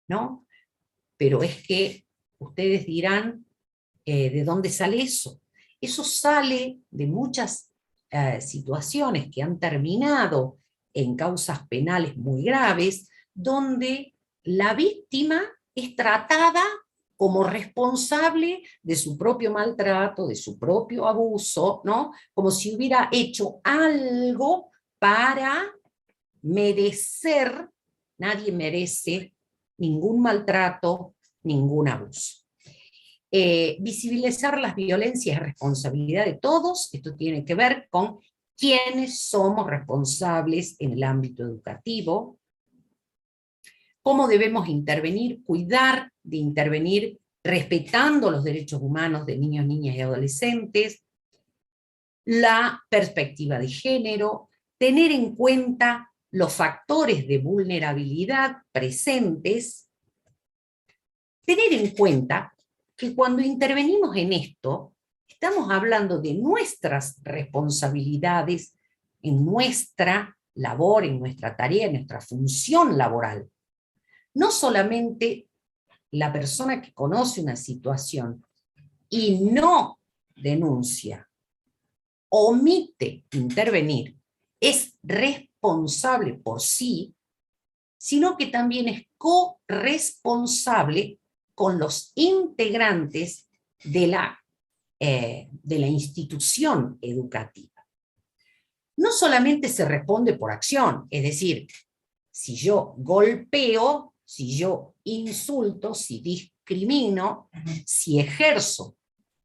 ¿no? Pero es que ustedes dirán, ¿de dónde sale eso? Eso sale de muchas situaciones que han terminado en causas penales muy graves, donde la víctima es tratada como responsable de su propio maltrato, de su propio abuso, ¿no? Como si hubiera hecho algo para merecer. Nadie merece ningún maltrato, ningún abuso. Visibilizar las violencias es responsabilidad de todos. Esto tiene que ver con quiénes somos responsables en el ámbito educativo, cómo debemos intervenir, cuidar de intervenir respetando los derechos humanos de niños, niñas y adolescentes, la perspectiva de género, tener en cuenta los factores de vulnerabilidad presentes, tener en cuenta que cuando intervenimos en esto, estamos hablando de nuestras responsabilidades en nuestra labor, en nuestra tarea, en nuestra función laboral. No solamente la persona que conoce una situación y no denuncia, omite intervenir, es responsable por sí, sino que también es corresponsable con los integrantes de la institución educativa. No solamente se responde por acción, es decir, si yo golpeo, si yo insulto, si discrimino, si ejerzo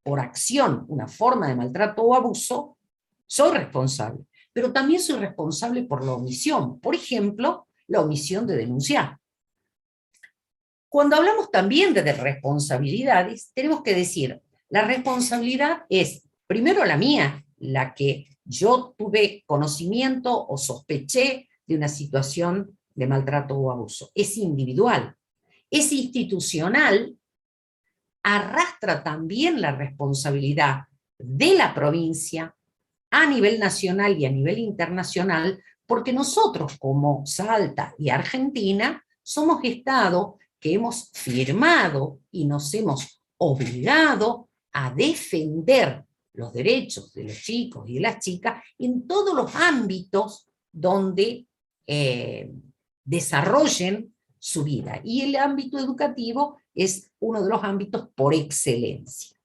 por acción una forma de maltrato o abuso, soy responsable. Pero también soy responsable por la omisión. Por ejemplo, la omisión de denunciar. Cuando hablamos también de responsabilidades, tenemos que decir, la responsabilidad es, primero la mía, la que yo tuve conocimiento o sospeché de una situación de maltrato o abuso. Es individual. Es institucional, arrastra también la responsabilidad de la provincia a nivel nacional y a nivel internacional, porque nosotros como Salta y Argentina somos Estado que hemos firmado y nos hemos obligado a defender los derechos de los chicos y de las chicas en todos los ámbitos donde desarrollen su vida. Y el ámbito educativo es uno de los ámbitos por excelencia.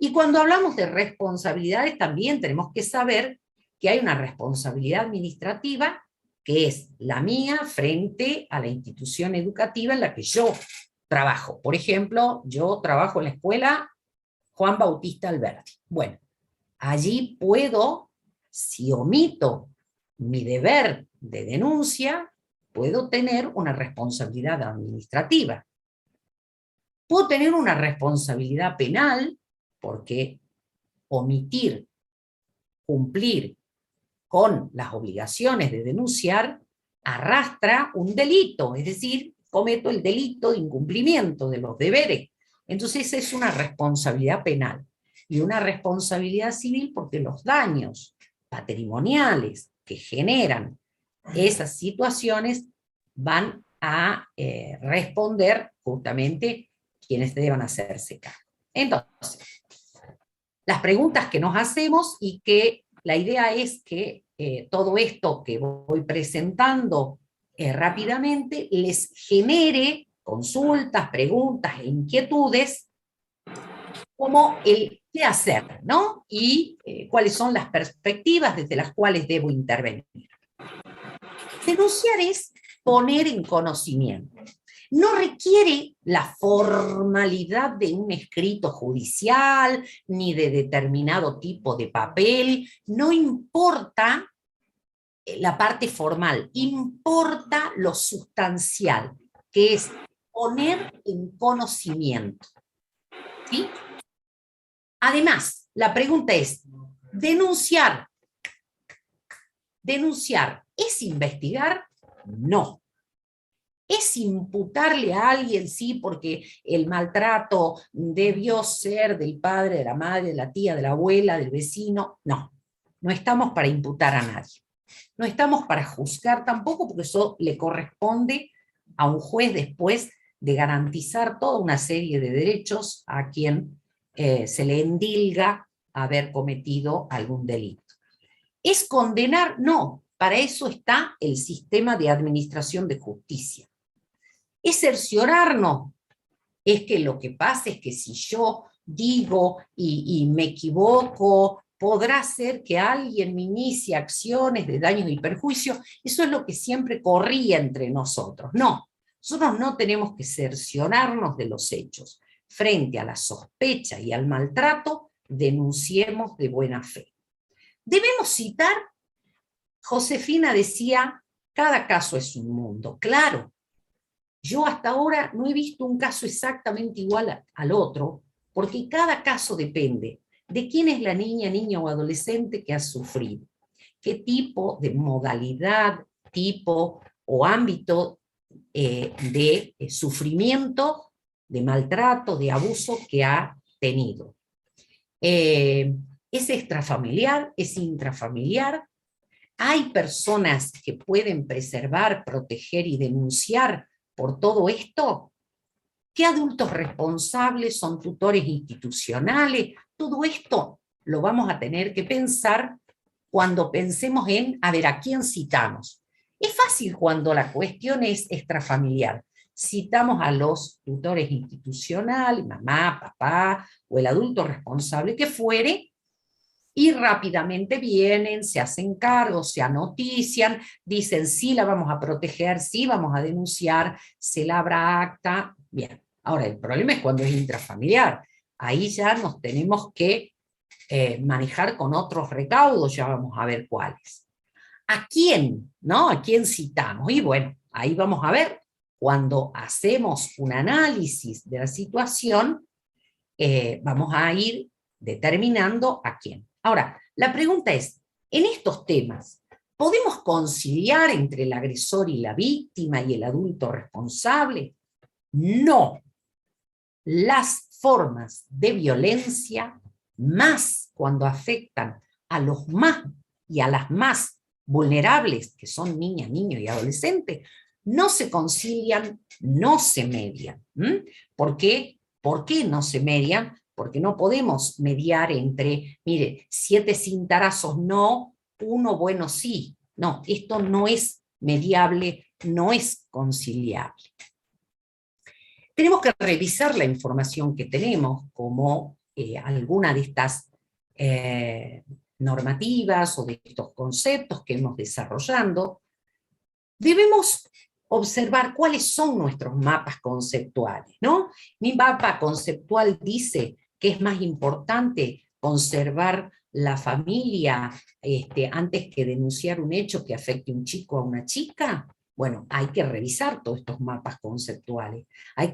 Y cuando hablamos de responsabilidades también tenemos que saber que hay una responsabilidad administrativa que es la mía frente a la institución educativa en la que yo trabajo. Por ejemplo, yo trabajo en la escuela Juan Bautista Alberdi. Bueno, allí puedo, si omito mi deber de denuncia, puedo tener una responsabilidad administrativa. Puedo tener una responsabilidad penal, porque omitir, cumplir con las obligaciones de denunciar, arrastra un delito, es decir, cometo el delito de incumplimiento de los deberes. Entonces esa es una responsabilidad penal. Y una responsabilidad civil porque los daños patrimoniales que generan esas situaciones van a responder justamente quienes deban hacerse cargo. Entonces, las preguntas que nos hacemos y que la idea es que todo esto que voy presentando rápidamente les genere consultas, preguntas e inquietudes como el qué hacer, ¿no? Y cuáles son las perspectivas desde las cuales debo intervenir. Denunciar es poner en conocimiento. No requiere la formalidad de un escrito judicial, ni de determinado tipo de papel, no importa la parte formal, importa lo sustancial, que es poner en conocimiento. ¿Sí? Además, la pregunta es, ¿denunciar es investigar? No. ¿Es imputarle a alguien, sí, porque el maltrato debió ser del padre, de la madre, de la tía, de la abuela, del vecino? No, no estamos para imputar a nadie. No estamos para juzgar tampoco, porque eso le corresponde a un juez después de garantizar toda una serie de derechos a quien se le endilga haber cometido algún delito. ¿Es condenar? No, para eso está el sistema de administración de justicia. ¿Es cerciorarnos? Es que lo que pasa es que si yo digo y me equivoco, podrá ser que alguien me inicie acciones de daños y perjuicios. Eso es lo que siempre corría entre nosotros. No, nosotros no tenemos que cerciorarnos de los hechos. Frente a la sospecha y al maltrato, denunciemos de buena fe. Debemos citar, Josefina decía, cada caso es un mundo. Claro, yo hasta ahora no he visto un caso exactamente igual al otro, porque cada caso depende de quién es la niña, niño o adolescente que ha sufrido, qué tipo de modalidad, tipo o ámbito de sufrimiento, de maltrato, de abuso que ha tenido. ¿Es extrafamiliar? ¿Es intrafamiliar? ¿Hay personas que pueden preservar, proteger y denunciar por todo esto? ¿Qué adultos responsables son tutores institucionales? Todo esto lo vamos a tener que pensar cuando pensemos en, a ver, ¿a quién citamos? Es fácil cuando la cuestión es extrafamiliar. Citamos a los tutores institucionales, mamá, papá, o el adulto responsable que fuere, y rápidamente vienen, se hacen cargo, se anotician, dicen sí la vamos a proteger, sí vamos a denunciar, se labra acta. Bien, ahora el problema es cuando es intrafamiliar. Ahí ya nos tenemos que manejar con otros recaudos, ya vamos a ver cuáles. ¿A quién? ¿No? ¿A quién citamos? Y bueno, ahí vamos a ver, cuando hacemos un análisis de la situación, vamos a ir determinando a quién. Ahora, la pregunta es, en estos temas, ¿podemos conciliar entre el agresor y la víctima y el adulto responsable? No. Las formas de violencia, más cuando afectan a los más y a las más vulnerables, que son niñas, niños y adolescentes, no se concilian, no se median. ¿Por qué? ¿Por qué no se median? Porque no podemos mediar entre, mire, 7 cintarazos no, 1 bueno sí. No, esto no es mediable, no es conciliable. Tenemos que revisar la información que tenemos, como alguna de estas normativas o de estos conceptos que hemos desarrollando. Debemos observar cuáles son nuestros mapas conceptuales, ¿no? Mi mapa conceptual dice que es más importante conservar la familia antes que denunciar un hecho que afecte a un chico o a una chica. Bueno, hay que revisar todos estos mapas conceptuales. Hay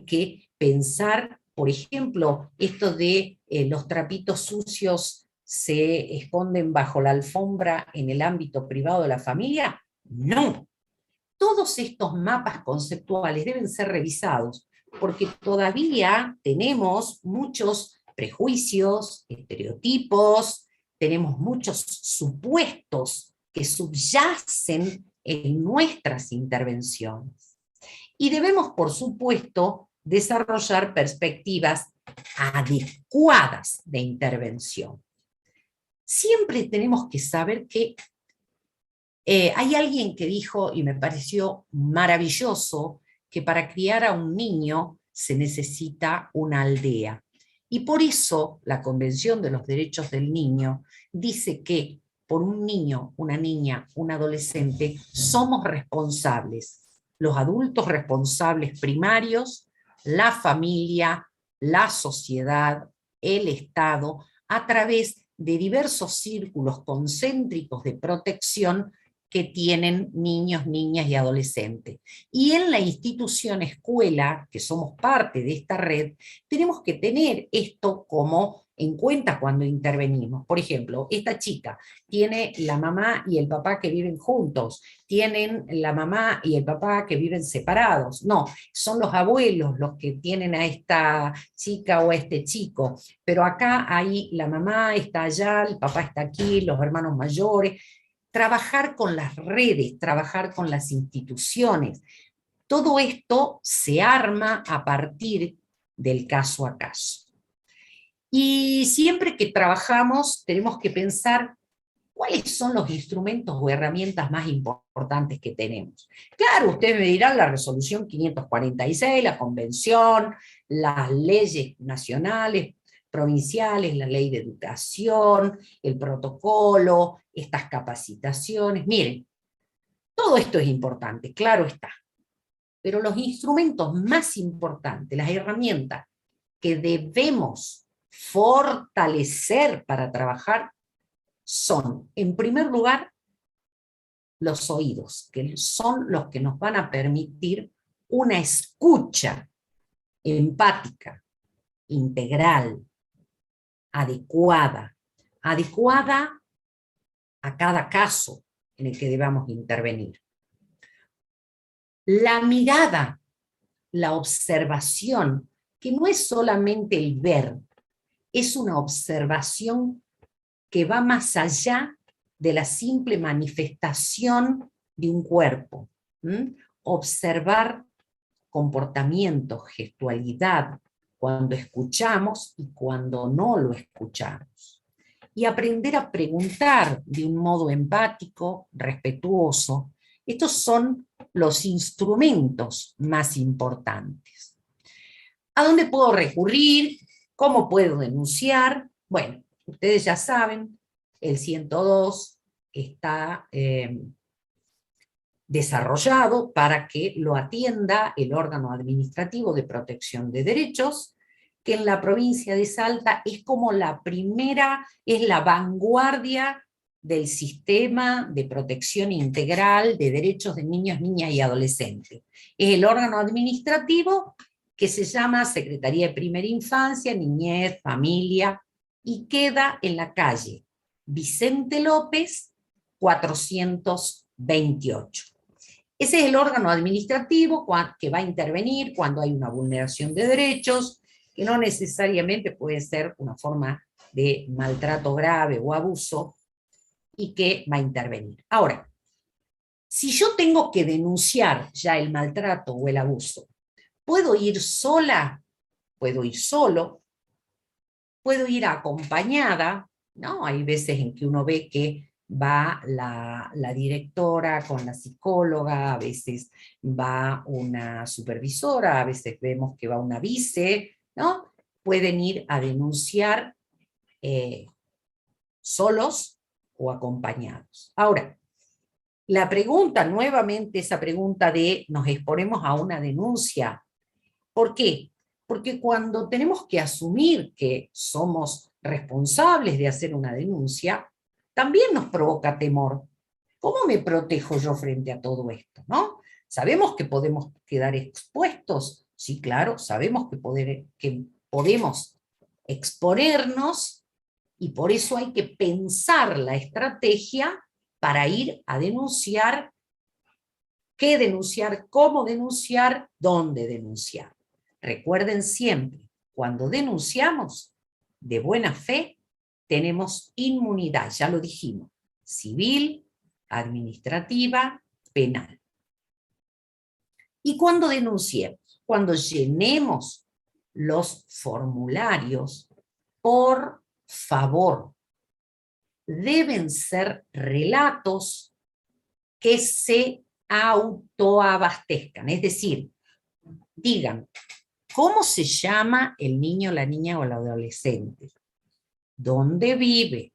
que pensar, por ejemplo, esto de los trapitos sucios se esconden bajo la alfombra en el ámbito privado de la familia. No. Todos estos mapas conceptuales deben ser revisados, porque todavía tenemos muchos prejuicios, estereotipos, tenemos muchos supuestos que subyacen en nuestras intervenciones. Y debemos, por supuesto, desarrollar perspectivas adecuadas de intervención. Siempre tenemos que saber que hay alguien que dijo, y me pareció maravilloso, que para criar a un niño se necesita una aldea. Y por eso la Convención de los Derechos del Niño dice que por un niño, una niña, un adolescente, somos responsables, los adultos responsables primarios, la familia, la sociedad, el Estado, a través de diversos círculos concéntricos de protección que tienen niños, niñas y adolescentes. Y en la institución escuela, que somos parte de esta red, tenemos que tener esto como en cuenta cuando intervenimos. Por ejemplo, esta chica tiene la mamá y el papá que viven juntos, tienen la mamá y el papá que viven separados. No, son los abuelos los que tienen a esta chica o a este chico, pero acá hay la mamá está allá, el papá está aquí, los hermanos mayores. Trabajar con las redes, trabajar con las instituciones. Todo esto se arma a partir del caso a caso. Y siempre que trabajamos tenemos que pensar cuáles son los instrumentos o herramientas más importantes que tenemos. Claro, ustedes me dirán la resolución 546, la convención, las leyes nacionales, provinciales, la ley de educación, el protocolo, estas capacitaciones. Miren, todo esto es importante, claro está. Pero los instrumentos más importantes, las herramientas que debemos fortalecer para trabajar son, en primer lugar, los oídos, que son los que nos van a permitir una escucha empática, integral, adecuada a cada caso en el que debamos intervenir. La mirada, la observación, que no es solamente el ver, es una observación que va más allá de la simple manifestación de un cuerpo. Observar comportamiento, gestualidad, cuando escuchamos y cuando no lo escuchamos. Y aprender a preguntar de un modo empático, respetuoso. Estos son los instrumentos más importantes. ¿A dónde puedo recurrir? ¿Cómo puedo denunciar? Bueno, ustedes ya saben, el 102 está desarrollado para que lo atienda el órgano administrativo de protección de derechos, que en la provincia de Salta es como la primera, es la vanguardia del sistema de protección integral de derechos de niños, niñas y adolescentes. Es el órgano administrativo que se llama Secretaría de Primera Infancia, Niñez, Familia, y queda en la calle Vicente López, 428. Ese es el órgano administrativo que va a intervenir cuando hay una vulneración de derechos, que no necesariamente puede ser una forma de maltrato grave o abuso, y que va a intervenir. Ahora, si yo tengo que denunciar ya el maltrato o el abuso, ¿puedo ir sola? ¿Puedo ir solo? ¿Puedo ir acompañada? ¿No? Hay veces en que uno ve que va la directora con la psicóloga, a veces va una supervisora, a veces vemos que va una vice, ¿no? Pueden ir a denunciar solos o acompañados. Ahora, la pregunta, nuevamente esa pregunta de ¿nos exponemos a una denuncia? ¿Por qué? Porque cuando tenemos que asumir que somos responsables de hacer una denuncia, también nos provoca temor. ¿Cómo me protejo yo frente a todo esto? ¿No? ¿Sabemos que podemos quedar expuestos? Sí, claro, sabemos que podemos exponernos, y por eso hay que pensar la estrategia para ir a denunciar, qué denunciar, cómo denunciar, dónde denunciar. Recuerden siempre, cuando denunciamos de buena fe, tenemos inmunidad, ya lo dijimos, civil, administrativa, penal. Y cuando denunciemos, cuando llenemos los formularios, por favor, deben ser relatos que se autoabastezcan, es decir, digan ¿Cómo se llama el niño, la niña o el adolescente? ¿Dónde vive?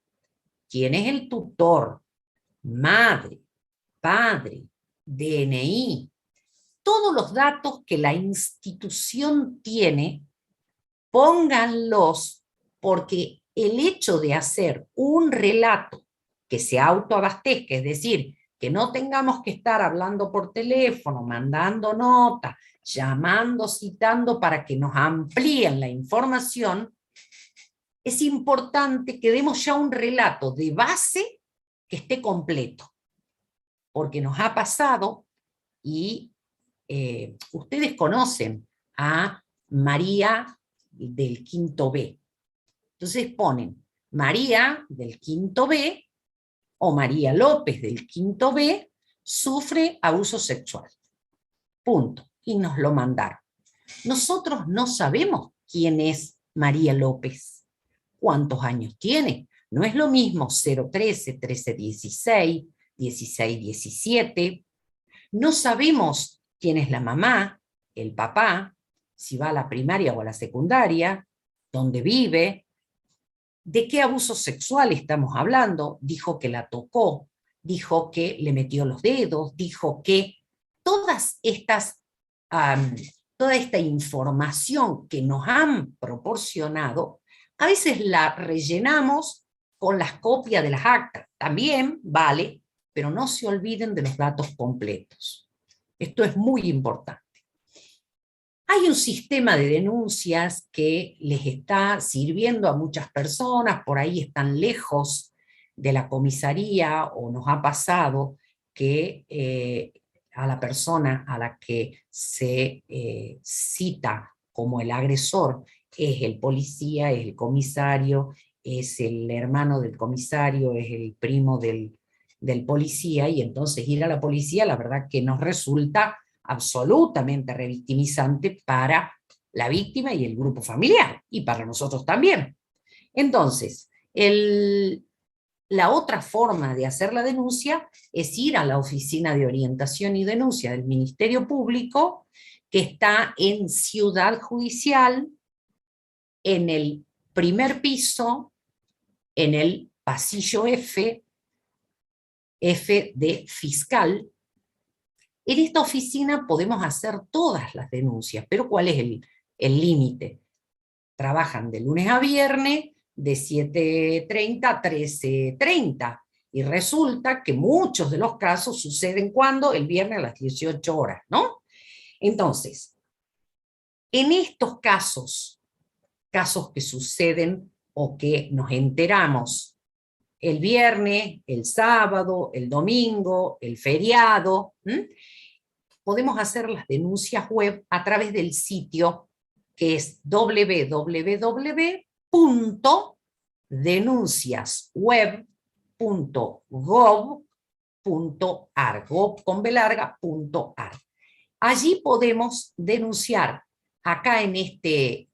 ¿Quién es el tutor? Madre, padre, DNI. Todos los datos que la institución tiene, pónganlos, porque el hecho de hacer un relato que se autoabastezca, es decir, que no tengamos que estar hablando por teléfono, mandando notas, llamando, citando para que nos amplíen la información, es importante que demos ya un relato de base que esté completo, porque nos ha pasado, y ustedes conocen a María del quinto B. Entonces ponen María del quinto B o María López del quinto B sufre abuso sexual. Punto. Y nos lo mandaron. Nosotros no sabemos quién es María López, cuántos años tiene. No es lo mismo 013, 1316, 1617. No sabemos quién es la mamá, el papá, si va a la primaria o a la secundaria, dónde vive, de qué abuso sexual estamos hablando. Dijo que la tocó, dijo que le metió los dedos, dijo que todas estas, toda esta información que nos han proporcionado, a veces la rellenamos con las copias de las actas. También vale, pero no se olviden de los datos completos. Esto es muy importante. Hay un sistema de denuncias que les está sirviendo a muchas personas, por ahí están lejos de la comisaría, o nos ha pasado que a la persona a la que se cita como el agresor es el policía, es el comisario, es el hermano del comisario, es el primo del policía, y entonces ir a la policía, la verdad que nos resulta absolutamente revictimizante para la víctima y el grupo familiar, y para nosotros también. Entonces, la otra forma de hacer la denuncia es ir a la Oficina de Orientación y Denuncia del Ministerio Público, que está en Ciudad Judicial, en el primer piso, en el pasillo F de fiscal. En esta oficina podemos hacer todas las denuncias, pero ¿cuál es el límite? Trabajan de lunes a viernes, de 7:30 a 13:30, y resulta que muchos de los casos suceden cuando el viernes a las 18 horas, ¿no? Entonces, en estos casos que suceden o que nos enteramos el viernes, el sábado, el domingo, el feriado, podemos hacer las denuncias web a través del sitio que es www.denunciasweb.gov.ar, gov.ar. Allí podemos denunciar. Acá en este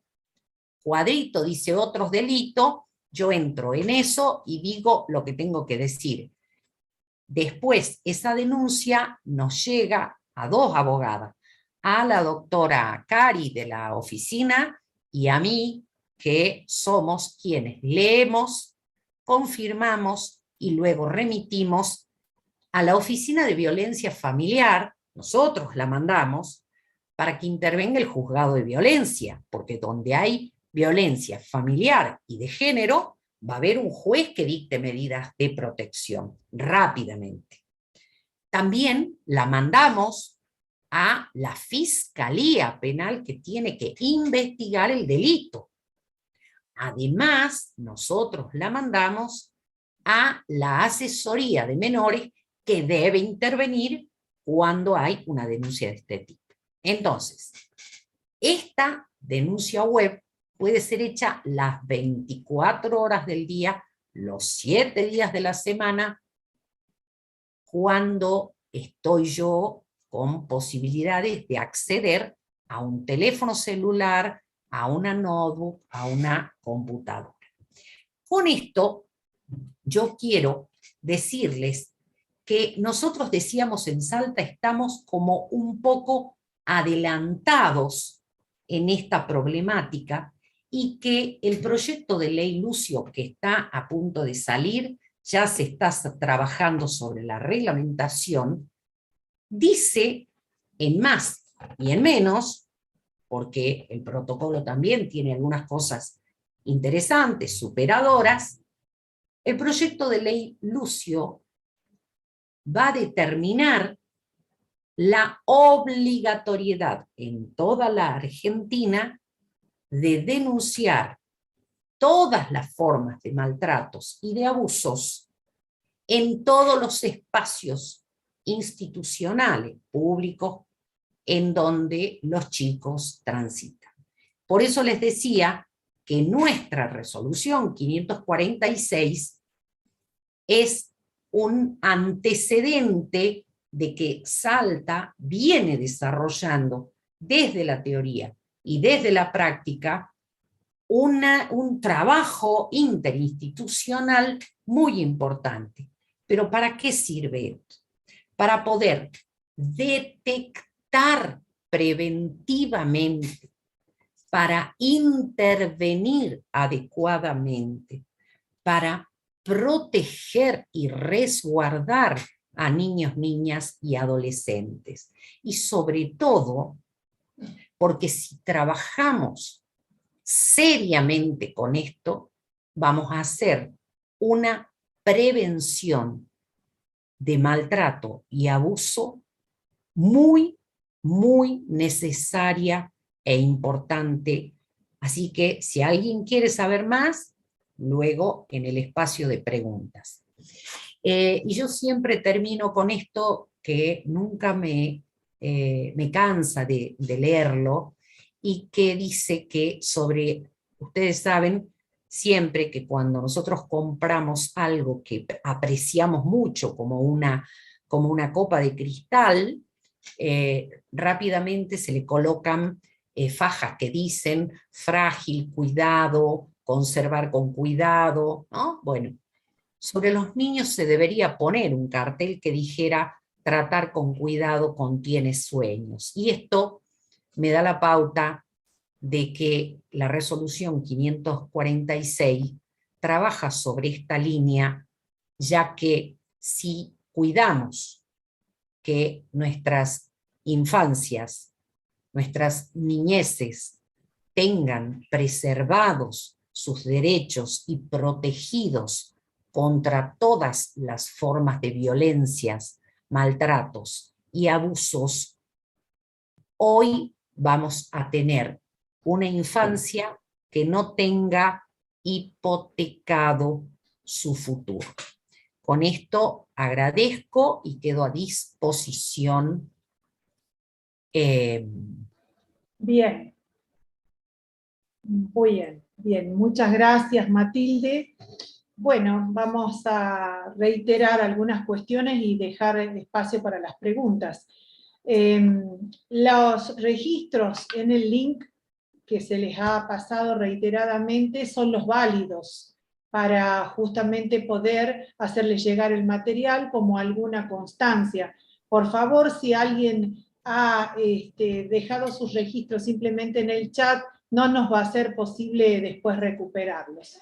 cuadrito dice otros delitos, yo entro en eso y digo lo que tengo que decir. Después, esa denuncia nos llega a dos abogadas, a la doctora Cari de la oficina y a mí, que somos quienes leemos, confirmamos y luego remitimos a la Oficina de Violencia Familiar. Nosotros la mandamos para que intervenga el juzgado de violencia, porque donde hay violencia familiar y de género, va a haber un juez que dicte medidas de protección rápidamente. También la mandamos a la Fiscalía Penal, que tiene que investigar el delito. Además, nosotros la mandamos a la Asesoría de Menores, que debe intervenir cuando hay una denuncia de este tipo. Entonces, esta denuncia web puede ser hecha las 24 horas del día, los 7 días de la semana, cuando estoy yo con posibilidades de acceder a un teléfono celular, a una notebook, a una computadora. Con esto, yo quiero decirles que nosotros decíamos en Salta, estamos como un poco adelantados en esta problemática y que el proyecto de ley Lucio, que está a punto de salir, ya se está trabajando sobre la reglamentación, dice en más y en menos, porque el protocolo también tiene algunas cosas interesantes, superadoras. El proyecto de ley Lucio va a determinar la obligatoriedad en toda la Argentina de denunciar todas las formas de maltratos y de abusos en todos los espacios institucionales, públicos, en donde los chicos transitan. Por eso les decía que nuestra resolución 546 es un antecedente de que Salta viene desarrollando desde la teoría y desde la práctica un trabajo interinstitucional muy importante. ¿Pero para qué sirve esto? Para poder detectar preventivamente, para intervenir adecuadamente, para proteger y resguardar a niños, niñas y adolescentes. Y sobre todo, porque si trabajamos seriamente con esto, vamos a hacer una prevención de maltrato y abuso muy, muy necesaria e importante. Así que si alguien quiere saber más, luego en el espacio de preguntas. Y yo siempre termino con esto que nunca me cansa de leerlo, y que dice que ustedes saben, siempre que cuando nosotros compramos algo que apreciamos mucho, como una copa de cristal, rápidamente se le colocan fajas que dicen frágil, cuidado, conservar con cuidado, ¿no? Bueno, sobre los niños se debería poner un cartel que dijera tratar con cuidado contiene sueños. Y esto me da la pauta de que la resolución 546 trabaja sobre esta línea, ya que si cuidamos que nuestras infancias, nuestras niñeces tengan preservados sus derechos y protegidos contra todas las formas de violencias, maltratos y abusos, hoy vamos a tener una infancia que no tenga hipotecado su futuro. Con esto agradezco y quedo a disposición. Bien. Muy bien, bien. Muchas gracias, Matilde. Bueno, vamos a reiterar algunas cuestiones y dejar el espacio para las preguntas. Los registros en el link que se les ha pasado reiteradamente son los válidos para justamente poder hacerles llegar el material como alguna constancia. Por favor, si alguien ha dejado sus registros simplemente en el chat, no nos va a ser posible después recuperarlos.